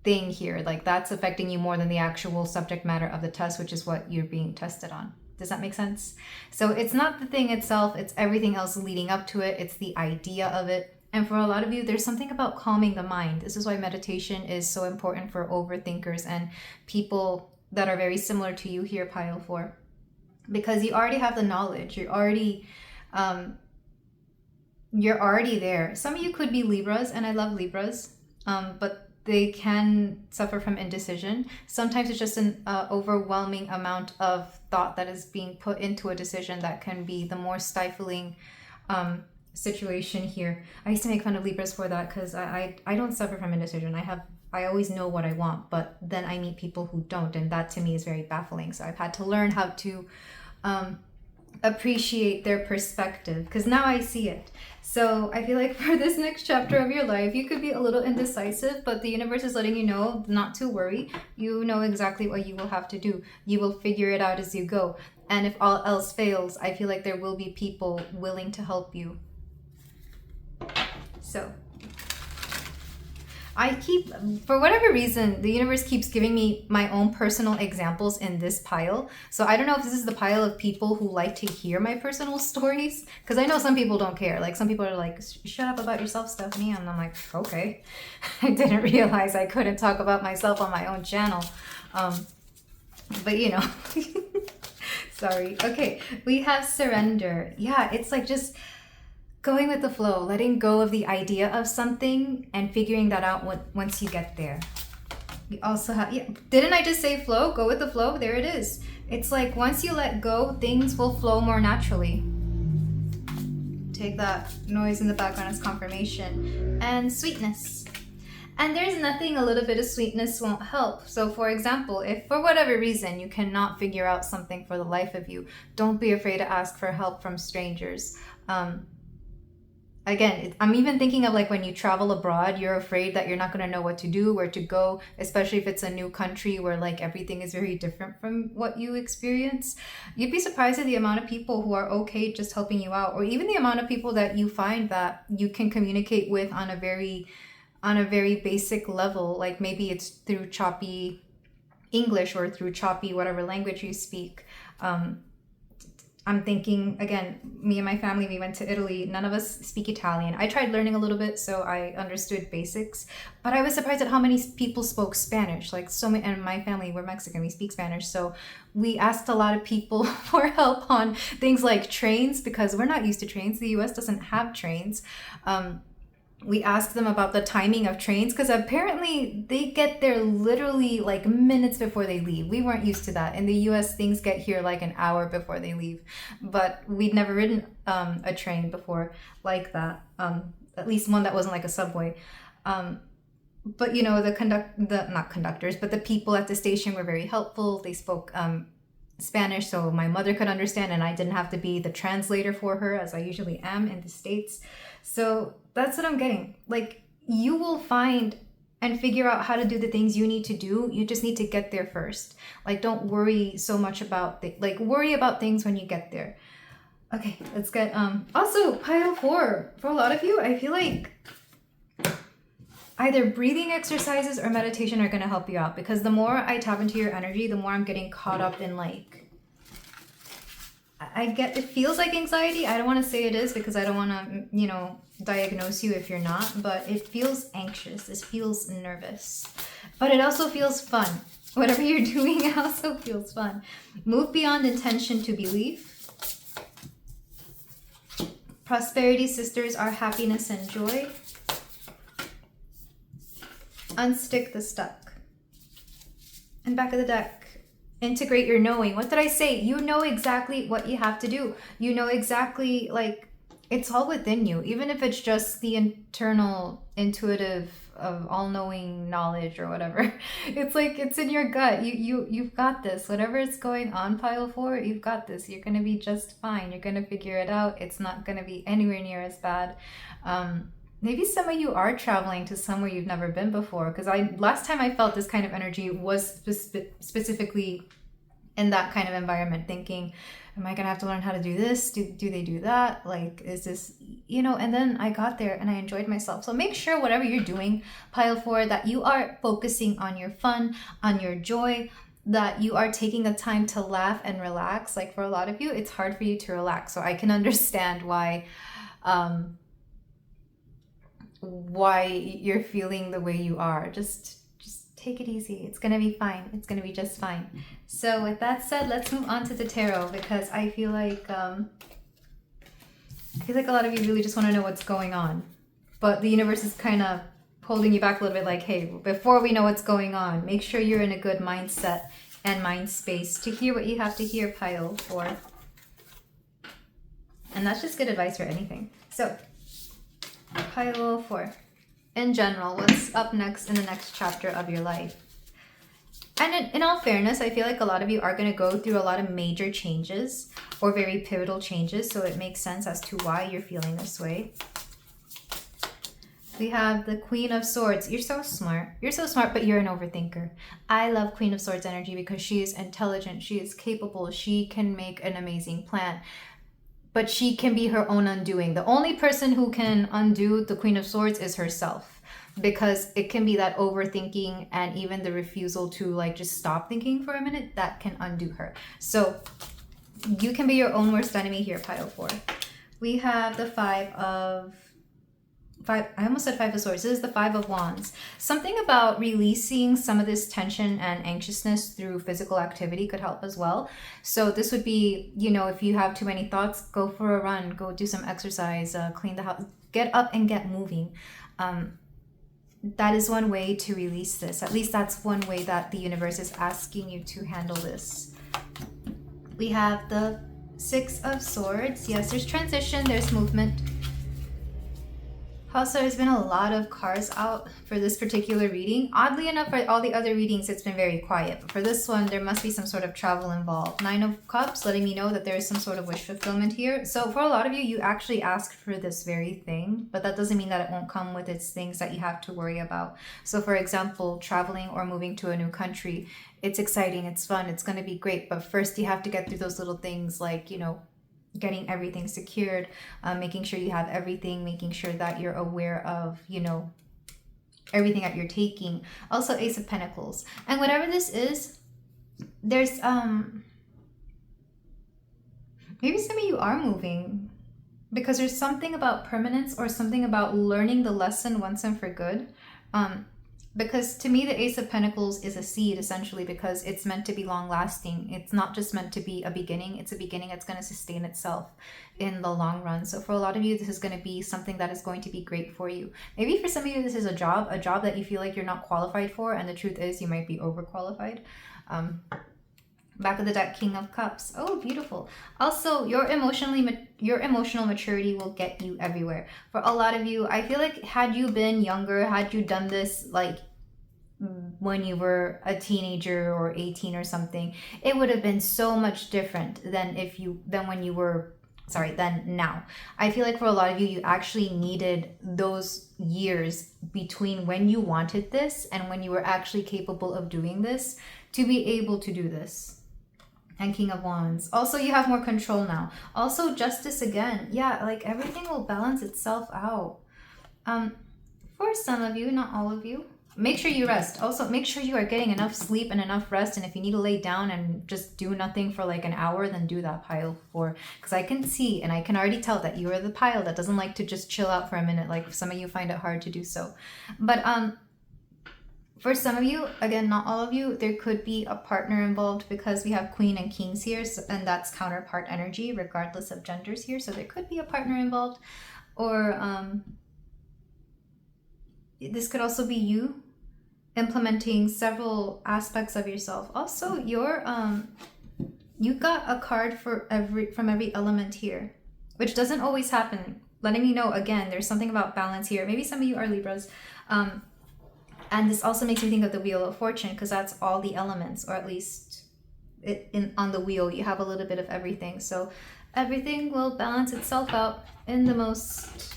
[SPEAKER 1] thing here. Like, that's affecting you more than the actual subject matter of the test, which is what you're being tested on. Does that make sense? So it's not the thing itself, it's everything else leading up to it. It's the idea of it. And for a lot of you, there's something about calming the mind. This is why meditation is so important for overthinkers and people that are very similar to you here, pile 4. Because you already have the knowledge. You're already there. Some of you could be Libras, and I love Libras, but they can suffer from indecision. Sometimes it's just an overwhelming amount of thought that is being put into a decision that can be the more stifling situation here. I used to make fun of Libras for that, because I don't suffer from indecision. I always know what I want, but then I meet people who don't, and that to me is very baffling. So I've had to learn how to appreciate their perspective, because now I see it. So I feel like for this next chapter of your life, you could be a little indecisive, but the universe is letting you know not to worry. You know exactly what you will have to do. You will figure it out as you go. And if all else fails, I feel like there will be people willing to help you. So for whatever reason, the universe keeps giving me my own personal examples in this pile. So I don't know if this is the pile of people who like to hear my personal stories, because I know some people don't care. Like, some people are like, shut up about yourself, Stephanie. And I'm like, okay. I didn't realize I couldn't talk about myself on my own channel. But you know, sorry. Okay, we have surrender. Yeah, it's like just going with the flow, letting go of the idea of something and figuring that out once you get there. We also have, yeah, didn't I just say flow? Go with the flow. There it is. It's like once you let go, things will flow more naturally. Take that noise in the background as confirmation. And sweetness. And there's nothing a little bit of sweetness won't help. So for example, if for whatever reason you cannot figure out something for the life of you, don't be afraid to ask for help from strangers. Again, I'm even thinking of like when you travel abroad, you're afraid that you're not going to know what to do, where to go, especially if it's a new country where like everything is very different from what you experience. You'd be surprised at the amount of people who are okay just helping you out, or even the amount of people that you find that you can communicate with on a very basic level. Like maybe it's through choppy English or through choppy whatever language you speak. I'm thinking, again, me and my family, we went to Italy. None of us speak Italian. I tried learning a little bit, so I understood basics. But I was surprised at how many people spoke Spanish. Like so many, and my family, we're Mexican, we speak Spanish. So we asked a lot of people for help on things like trains, because we're not used to trains. The US doesn't have trains. We asked them about the timing of trains, because apparently they get there literally like minutes before they leave. We weren't used to that. In the US, things get here like an hour before they leave. But we'd never ridden a train before like that, at least one that wasn't like a subway. But you know, not conductors, but the people at the station were very helpful. They spoke Spanish, so my mother could understand, and I didn't have to be the translator for her, as I usually am in the States. So that's what I'm getting. Like, you will find and figure out how to do the things you need to do. You just need to get there first. Like, don't worry so much about worry about things when you get there. Okay, let's get also pile 4. For a lot of you, I feel like either breathing exercises or meditation are going to help you out, because the more I tap into your energy, the more I'm getting caught up in like, it feels like anxiety. I don't want to say it is, because I don't want to, you know, diagnose you if you're not, but it feels anxious. It feels nervous, but it also feels fun. Whatever you're doing, it also feels fun. Move beyond intention to belief. Prosperity sisters are happiness and joy. Unstick the stuck. And back of the deck. Integrate your knowing. What did I say? You know exactly what you have to do. You know exactly, like, it's all within you. Even if it's just the internal, intuitive, of all-knowing knowledge or whatever. It's like, it's in your gut. You've got this. Whatever is going on, pile 4, you've got this. You're going to be just fine. You're going to figure it out. It's not going to be anywhere near as bad. Maybe some of you are traveling to somewhere you've never been before, because last time I felt this kind of energy was specifically in that kind of environment, thinking, am I gonna have to learn how to do this? Do they do that? Like, is this, you know? And then I got there and I enjoyed myself. So make sure whatever you're doing, pile 4, that you are focusing on your fun, on your joy, that you are taking the time to laugh and relax. Like, for a lot of you, it's hard for you to relax. So I can understand why you're feeling the way you are. Just take it easy. It's gonna be fine. It's gonna be just fine. So with that said, let's move on to the tarot, because I feel like a lot of you really just want to know what's going on, but the universe is kind of holding you back a little bit, like, hey, before we know what's going on, make sure you're in a good mindset and mind space to hear what you have to hear, pile 4. And that's just good advice for anything. So pile 4. In general, what's up next in the next chapter of your life? And in all fairness, I feel like a lot of you are going to go through a lot of major changes or very pivotal changes. So it makes sense as to why you're feeling this way. We have the Queen of Swords. You're so smart. You're so smart, but you're an overthinker. I love Queen of Swords energy because she is intelligent. She is capable. She can make an amazing plan. But she can be her own undoing. The only person who can undo the Queen of Swords is herself. Because it can be that overthinking and even the refusal to like just stop thinking for a minute that can undo her. So you can be your own worst enemy here, pile 4. We have the I almost said 5 of Swords. This is the 5 of Wands. Something about releasing some of this tension and anxiousness through physical activity could help as well. So this would be, you know, if you have too many thoughts, go for a run, go do some exercise, clean the house, get up and get moving. That is one way to release this. At least that's one way that the universe is asking you to handle this. We have the 6 of Swords. Yes, there's transition, there's movement. Also, there's been a lot of cards out for this particular reading. Oddly enough, for all the other readings, it's been very quiet. But for this one, there must be some sort of travel involved. 9 of Cups, letting me know that there is some sort of wish fulfillment here. So for a lot of you, you actually asked for this very thing. But that doesn't mean that it won't come with its things that you have to worry about. So for example, traveling or moving to a new country. It's exciting, it's fun, it's going to be great. But first, you have to get through those little things like, you know, getting everything secured, making sure you have everything, making sure that you're aware of, you know, everything that you're taking. Also, Ace of Pentacles. And whatever this is, there's maybe some of you are moving because there's something about permanence or something about learning the lesson once and for good. Because to me, the Ace of Pentacles is a seed, essentially, because it's meant to be long-lasting. It's not just meant to be a beginning. It's a beginning that's going to sustain itself in the long run. So for a lot of you, this is going to be something that is going to be great for you. Maybe for some of you, this is a job that you feel like you're not qualified for, and the truth is you might be overqualified. Back of the deck, King of Cups. Oh, beautiful. Also, your emotional maturity will get you everywhere. For a lot of you, I feel like had you been younger, had you done this like when you were a teenager or 18 or something, it would have been so much different than now. I feel like for a lot of you, you actually needed those years between when you wanted this and when you were actually capable of doing this to be able to do this. And King of Wands. Also, you have more control now. Also, Justice again. Yeah, like everything will balance itself out. For some of you, not all of you, make sure you rest. Also, make sure you are getting enough sleep and enough rest. And if you need to lay down and just do nothing for like an hour, then do that, pile 4. Because I can see and I can already tell that you are the pile that doesn't like to just chill out for a minute. Like some of you find it hard to do so. But for some of you, again, not all of you, there could be a partner involved because we have Queen and Kings here, and that's counterpart energy, regardless of genders here. So there could be a partner involved, or this could also be you implementing several aspects of yourself. Also, you got a card from every element here, which doesn't always happen. Letting me know again, there's something about balance here. Maybe some of you are Libras. And this also makes me think of the Wheel of Fortune because that's all the elements, or at least on the wheel, you have a little bit of everything. So everything will balance itself out in the most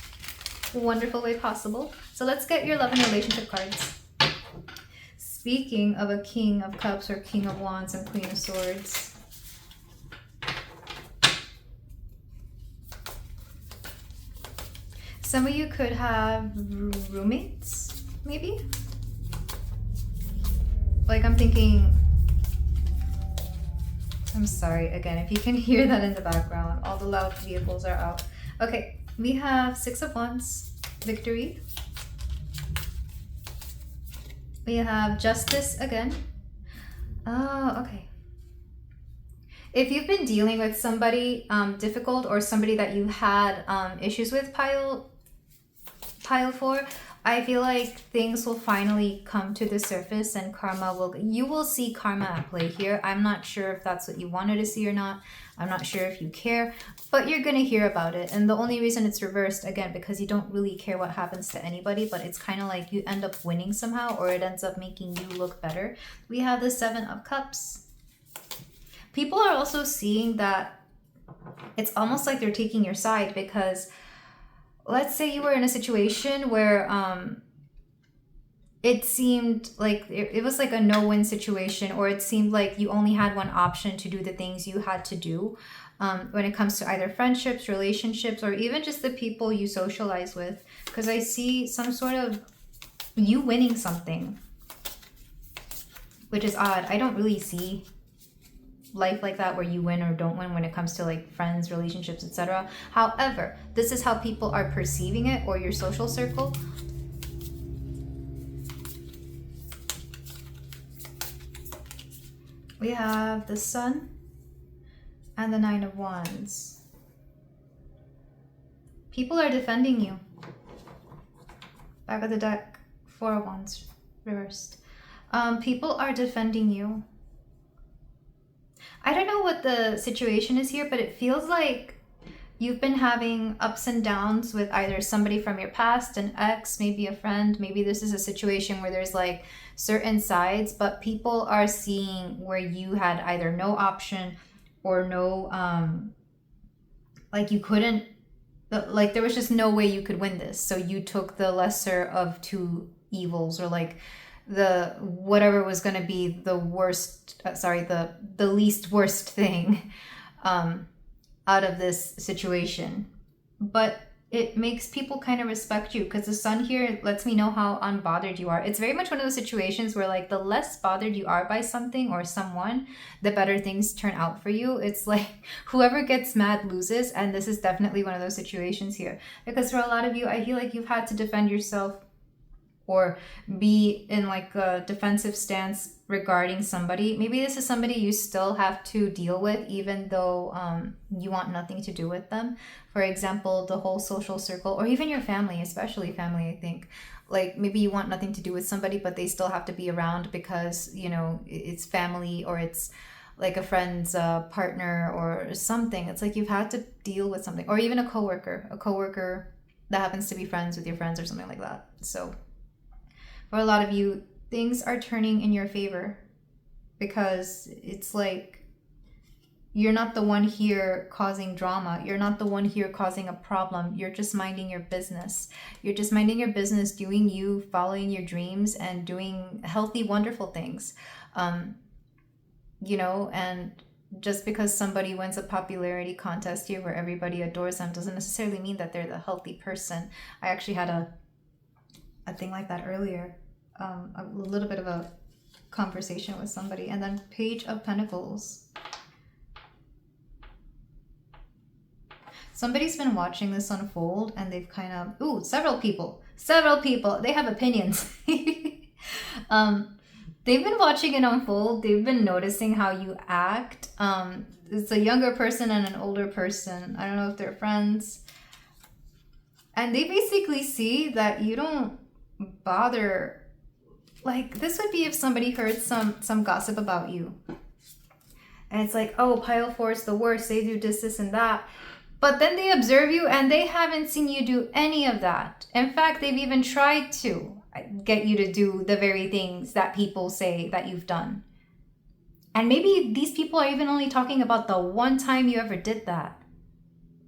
[SPEAKER 1] wonderful way possible. So let's get your love and relationship cards. Speaking of a King of Cups or King of Wands and Queen of Swords. Some of you could have roommates, maybe? Like I'm thinking, I'm sorry, again, if you can hear that in the background, all the loud vehicles are out. Okay, we have 6 of Wands, victory. We have Justice again. Oh, okay. If you've been dealing with somebody difficult or somebody that you had issues with, pile 4, I feel like things will finally come to the surface and you will see karma at play here. I'm not sure if that's what you wanted to see or not. I'm not sure if you care, but you're going to hear about it. And the only reason it's reversed, again, because you don't really care what happens to anybody, but it's kind of like you end up winning somehow, or it ends up making you look better. We have the 7 of Cups. People are also seeing that it's almost like they're taking your side, because let's say you were in a situation where it seemed like it was like a no-win situation, or it seemed like you only had one option to do the things you had to do when it comes to either friendships, relationships, or even just the people you socialize with. Because I see some sort of you winning something, which is odd. I don't really see life like that where you win or don't win when it comes to like friends, relationships, etc. However, this is how people are perceiving it, or your social circle. We have the Sun and the 9 of Wands. People are defending you. Back of the deck, 4 of Wands reversed. People are defending you. I don't know what the situation is here, but it feels like you've been having ups and downs with either somebody from your past, an ex, maybe a friend. Maybe this is a situation where there's like certain sides, but people are seeing where you had either no option or no, like you couldn't, like there was just no way you could win this. So you took the lesser of 2 evils, or like the whatever was going to be the worst, the least worst thing out of this situation. But it makes people kind of respect you, because the Sun here lets me know how unbothered you are. It's very much one of those situations where like the less bothered you are by something or someone, the better things turn out for you. It's like whoever gets mad loses, and this is definitely one of those situations here, because for a lot of you, I feel like you've had to defend yourself or be in like a defensive stance regarding somebody. Maybe this is somebody you still have to deal with, even though you want nothing to do with them. For example, the whole social circle, or even your family, especially family, I think. Like maybe you want nothing to do with somebody, but they still have to be around because, you know, it's family, or it's like a friend's partner or something. It's like you've had to deal with something, or even a coworker that happens to be friends with your friends or something like that. So for a lot of you, things are turning in your favor, because it's like you're not the one here causing drama. You're not the one here causing a problem. You're just minding your business. You're just minding your business, doing you, following your dreams, and doing healthy, wonderful things. You know, and just because somebody wins a popularity contest here where everybody adores them doesn't necessarily mean that they're the healthy person. I actually had a thing like that earlier. A little bit of a conversation with somebody. And then Page of Pentacles. Somebody's been watching this unfold, and they've kind of, several people, they have opinions. They've been watching it unfold. They've been noticing how you act. It's a younger person and an older person. I don't know if they're friends. And they basically see that you don't bother. Like, this would be if somebody heard some gossip about you. And it's like, oh, pile 4 is the worst. They do this, and that. But then they observe you, and they haven't seen you do any of that. In fact, they've even tried to get you to do the very things that people say that you've done. And maybe these people are even only talking about the one time you ever did that.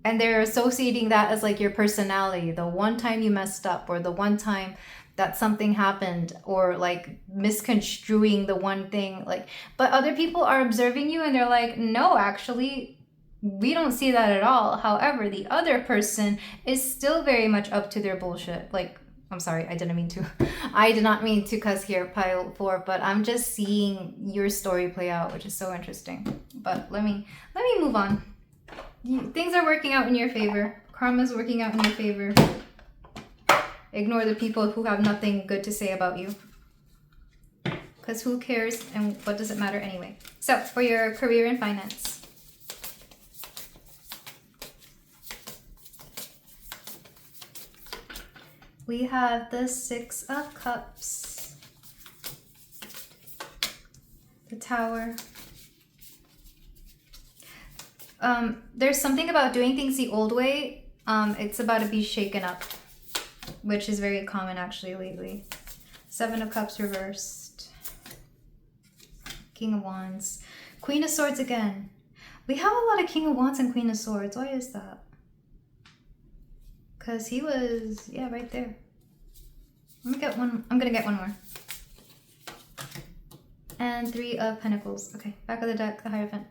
[SPEAKER 1] And they're associating that as like your personality, the one time you messed up, or the one time that something happened, or like misconstruing the one thing. Like, but other people are observing you, and they're like, no, actually, we don't see that at all. However, the other person is still very much up to their bullshit. Like, I'm sorry, I did not mean to cuss here, pile 4, but I'm just seeing your story play out, which is so interesting. But let me move on. Things are working out in your favor. Karma's working out in your favor. Ignore the people who have nothing good to say about you, because who cares, and what does it matter anyway? So for your career and finance. We have the Six of Cups, the Tower. There's something about doing things the old way. It's about to be shaken up, which is very common actually lately. Seven of Cups reversed. King of Wands. Queen of Swords again. We have a lot of King of Wands and Queen of Swords. Why is that? Because he was, yeah, right there. I'm gonna get one more. And Three of Pentacles. Okay, back of the deck, the Hierophant.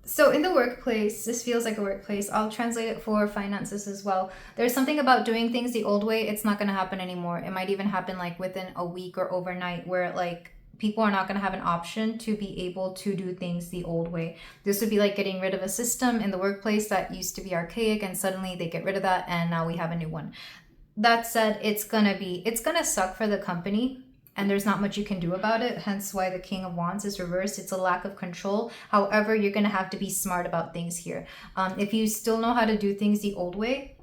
[SPEAKER 1] So in the workplace, this feels like a workplace. I'll translate it for finances as well. There's something about doing things the old way. It's not going to happen anymore. It might even happen like within a week or overnight, where like people are not going to have an option to be able to do things the old way. This would be like getting rid of a system in the workplace that used to be archaic, and suddenly they get rid of that and now we have a new one. That said, it's going to suck for the company. And there's not much you can do about it, hence why the King of Wands is reversed. It's a lack of control. However, you're going to have to be smart about things here. If you still know how to do things the old way,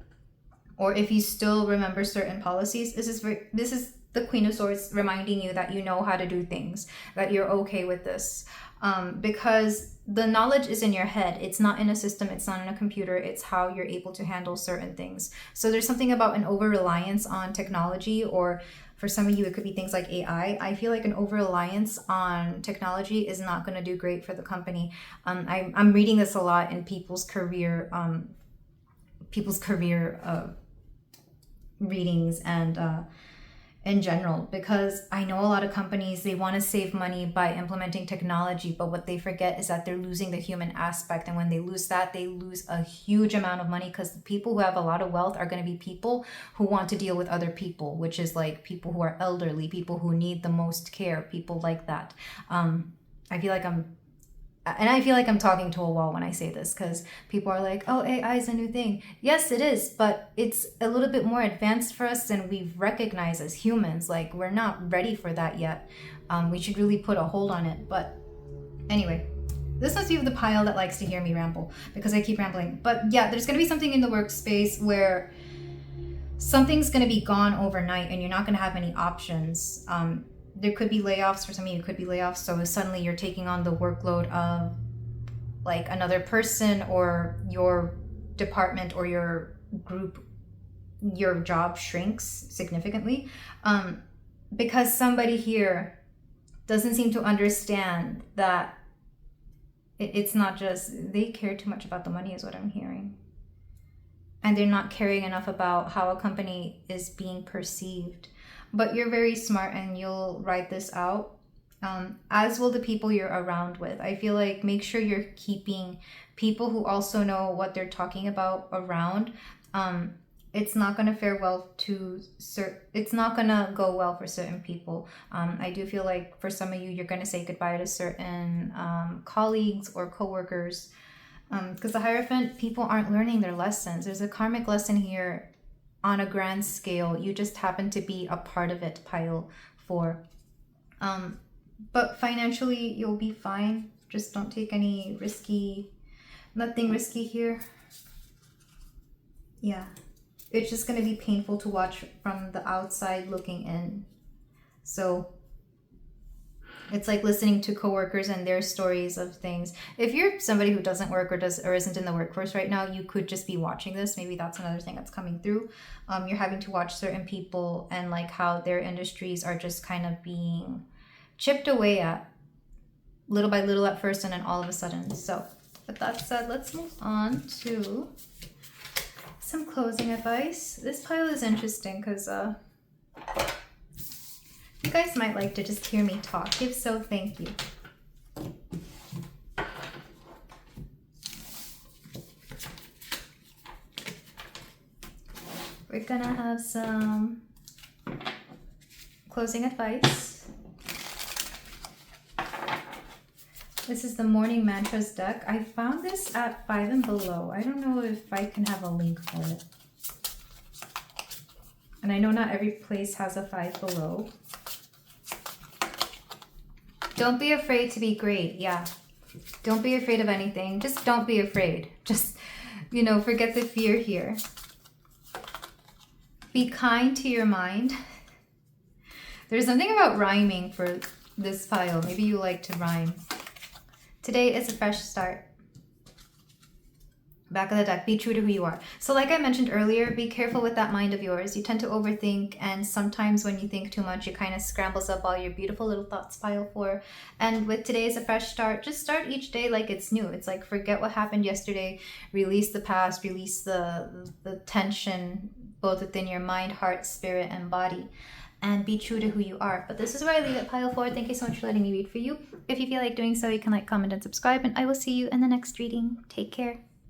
[SPEAKER 1] or if you still remember certain policies, this is the Queen of Swords reminding you that you know how to do things, that you're okay with this. Because the knowledge is in your head. It's not in a system. It's not in a computer. It's how you're able to handle certain things. So there's something about an over-reliance on technology, or for some of you, it could be things like AI. I feel like an over-reliance on technology is not going to do great for the company. I'm reading this a lot in people's career readings and in general, because I know a lot of companies, they want to save money by implementing technology, but what they forget is that they're losing the human aspect. And when they lose that, they lose a huge amount of money, because the people who have a lot of wealth are going to be people who want to deal with other people, which is like people who are elderly, people who need the most care, people like that. I feel like I'm talking to a wall when I say this, because people are like, oh, AI is a new thing. Yes, it is, but it's a little bit more advanced for us than we've recognized as humans. Like, we're not ready for that yet. We should really put a hold on it. But anyway, this must be the pile that likes to hear me ramble, because I keep rambling. But yeah, there's going to be something in the workspace where something's going to be gone overnight and you're not going to have any options. There could be layoffs. For some of you, it could be layoffs. So suddenly you're taking on the workload of like another person, or your department or your group, your job shrinks significantly, because somebody here doesn't seem to understand that it's not just they care too much about the money, is what I'm hearing. And they're not caring enough about how a company is being perceived. But you're very smart and you'll write this out, as will the people you're around with. I feel like make sure you're keeping people who also know what they're talking about around. It's not going to fare well it's not going to go well for certain people. I do feel like for some of you, you're going to say goodbye to certain colleagues or coworkers, because the Hierophant, people aren't learning their lessons. There's a karmic lesson here on a grand scale. You just happen to be a part of it, pile 4. But financially, you'll be fine. Just don't take any nothing risky here. Yeah. It's just going to be painful to watch from the outside looking in. So it's like listening to coworkers and their stories of things. If you're somebody who doesn't work or isn't in the workforce right now, you could just be watching this. Maybe that's another thing that's coming through. You're having to watch certain people and like how their industries are just kind of being chipped away at little by little at first, and then all of a sudden. So with that said, let's move on to some closing advice. This pile is interesting because you guys might like to just hear me talk. If so, thank you. We're gonna have some closing advice. This is the Morning Mantras deck. I found this at 5 and Below. I don't know if I can have a link for it. And I know not every place has a 5 Below. Don't be afraid to be great. Yeah. Don't be afraid of anything. Just don't be afraid. Just, forget the fear here. Be kind to your mind. There's something about rhyming for this pile. Maybe you like to rhyme. Today is a fresh start. Back of the deck, be true to who you are. So like I mentioned earlier, be careful with that mind of yours. You tend to overthink, and sometimes when you think too much, it kind of scrambles up all your beautiful little thoughts, pile 4. And with today is a fresh start, just start each day like it's new. It's like forget what happened yesterday, release the past, release the tension, both within your mind, heart, spirit, and body. And be true to who you are. But this is where I leave it, pile 4. Thank you so much for letting me read for you. If you feel like doing so, you can like, comment, and subscribe, and I will see you in the next reading. Take care.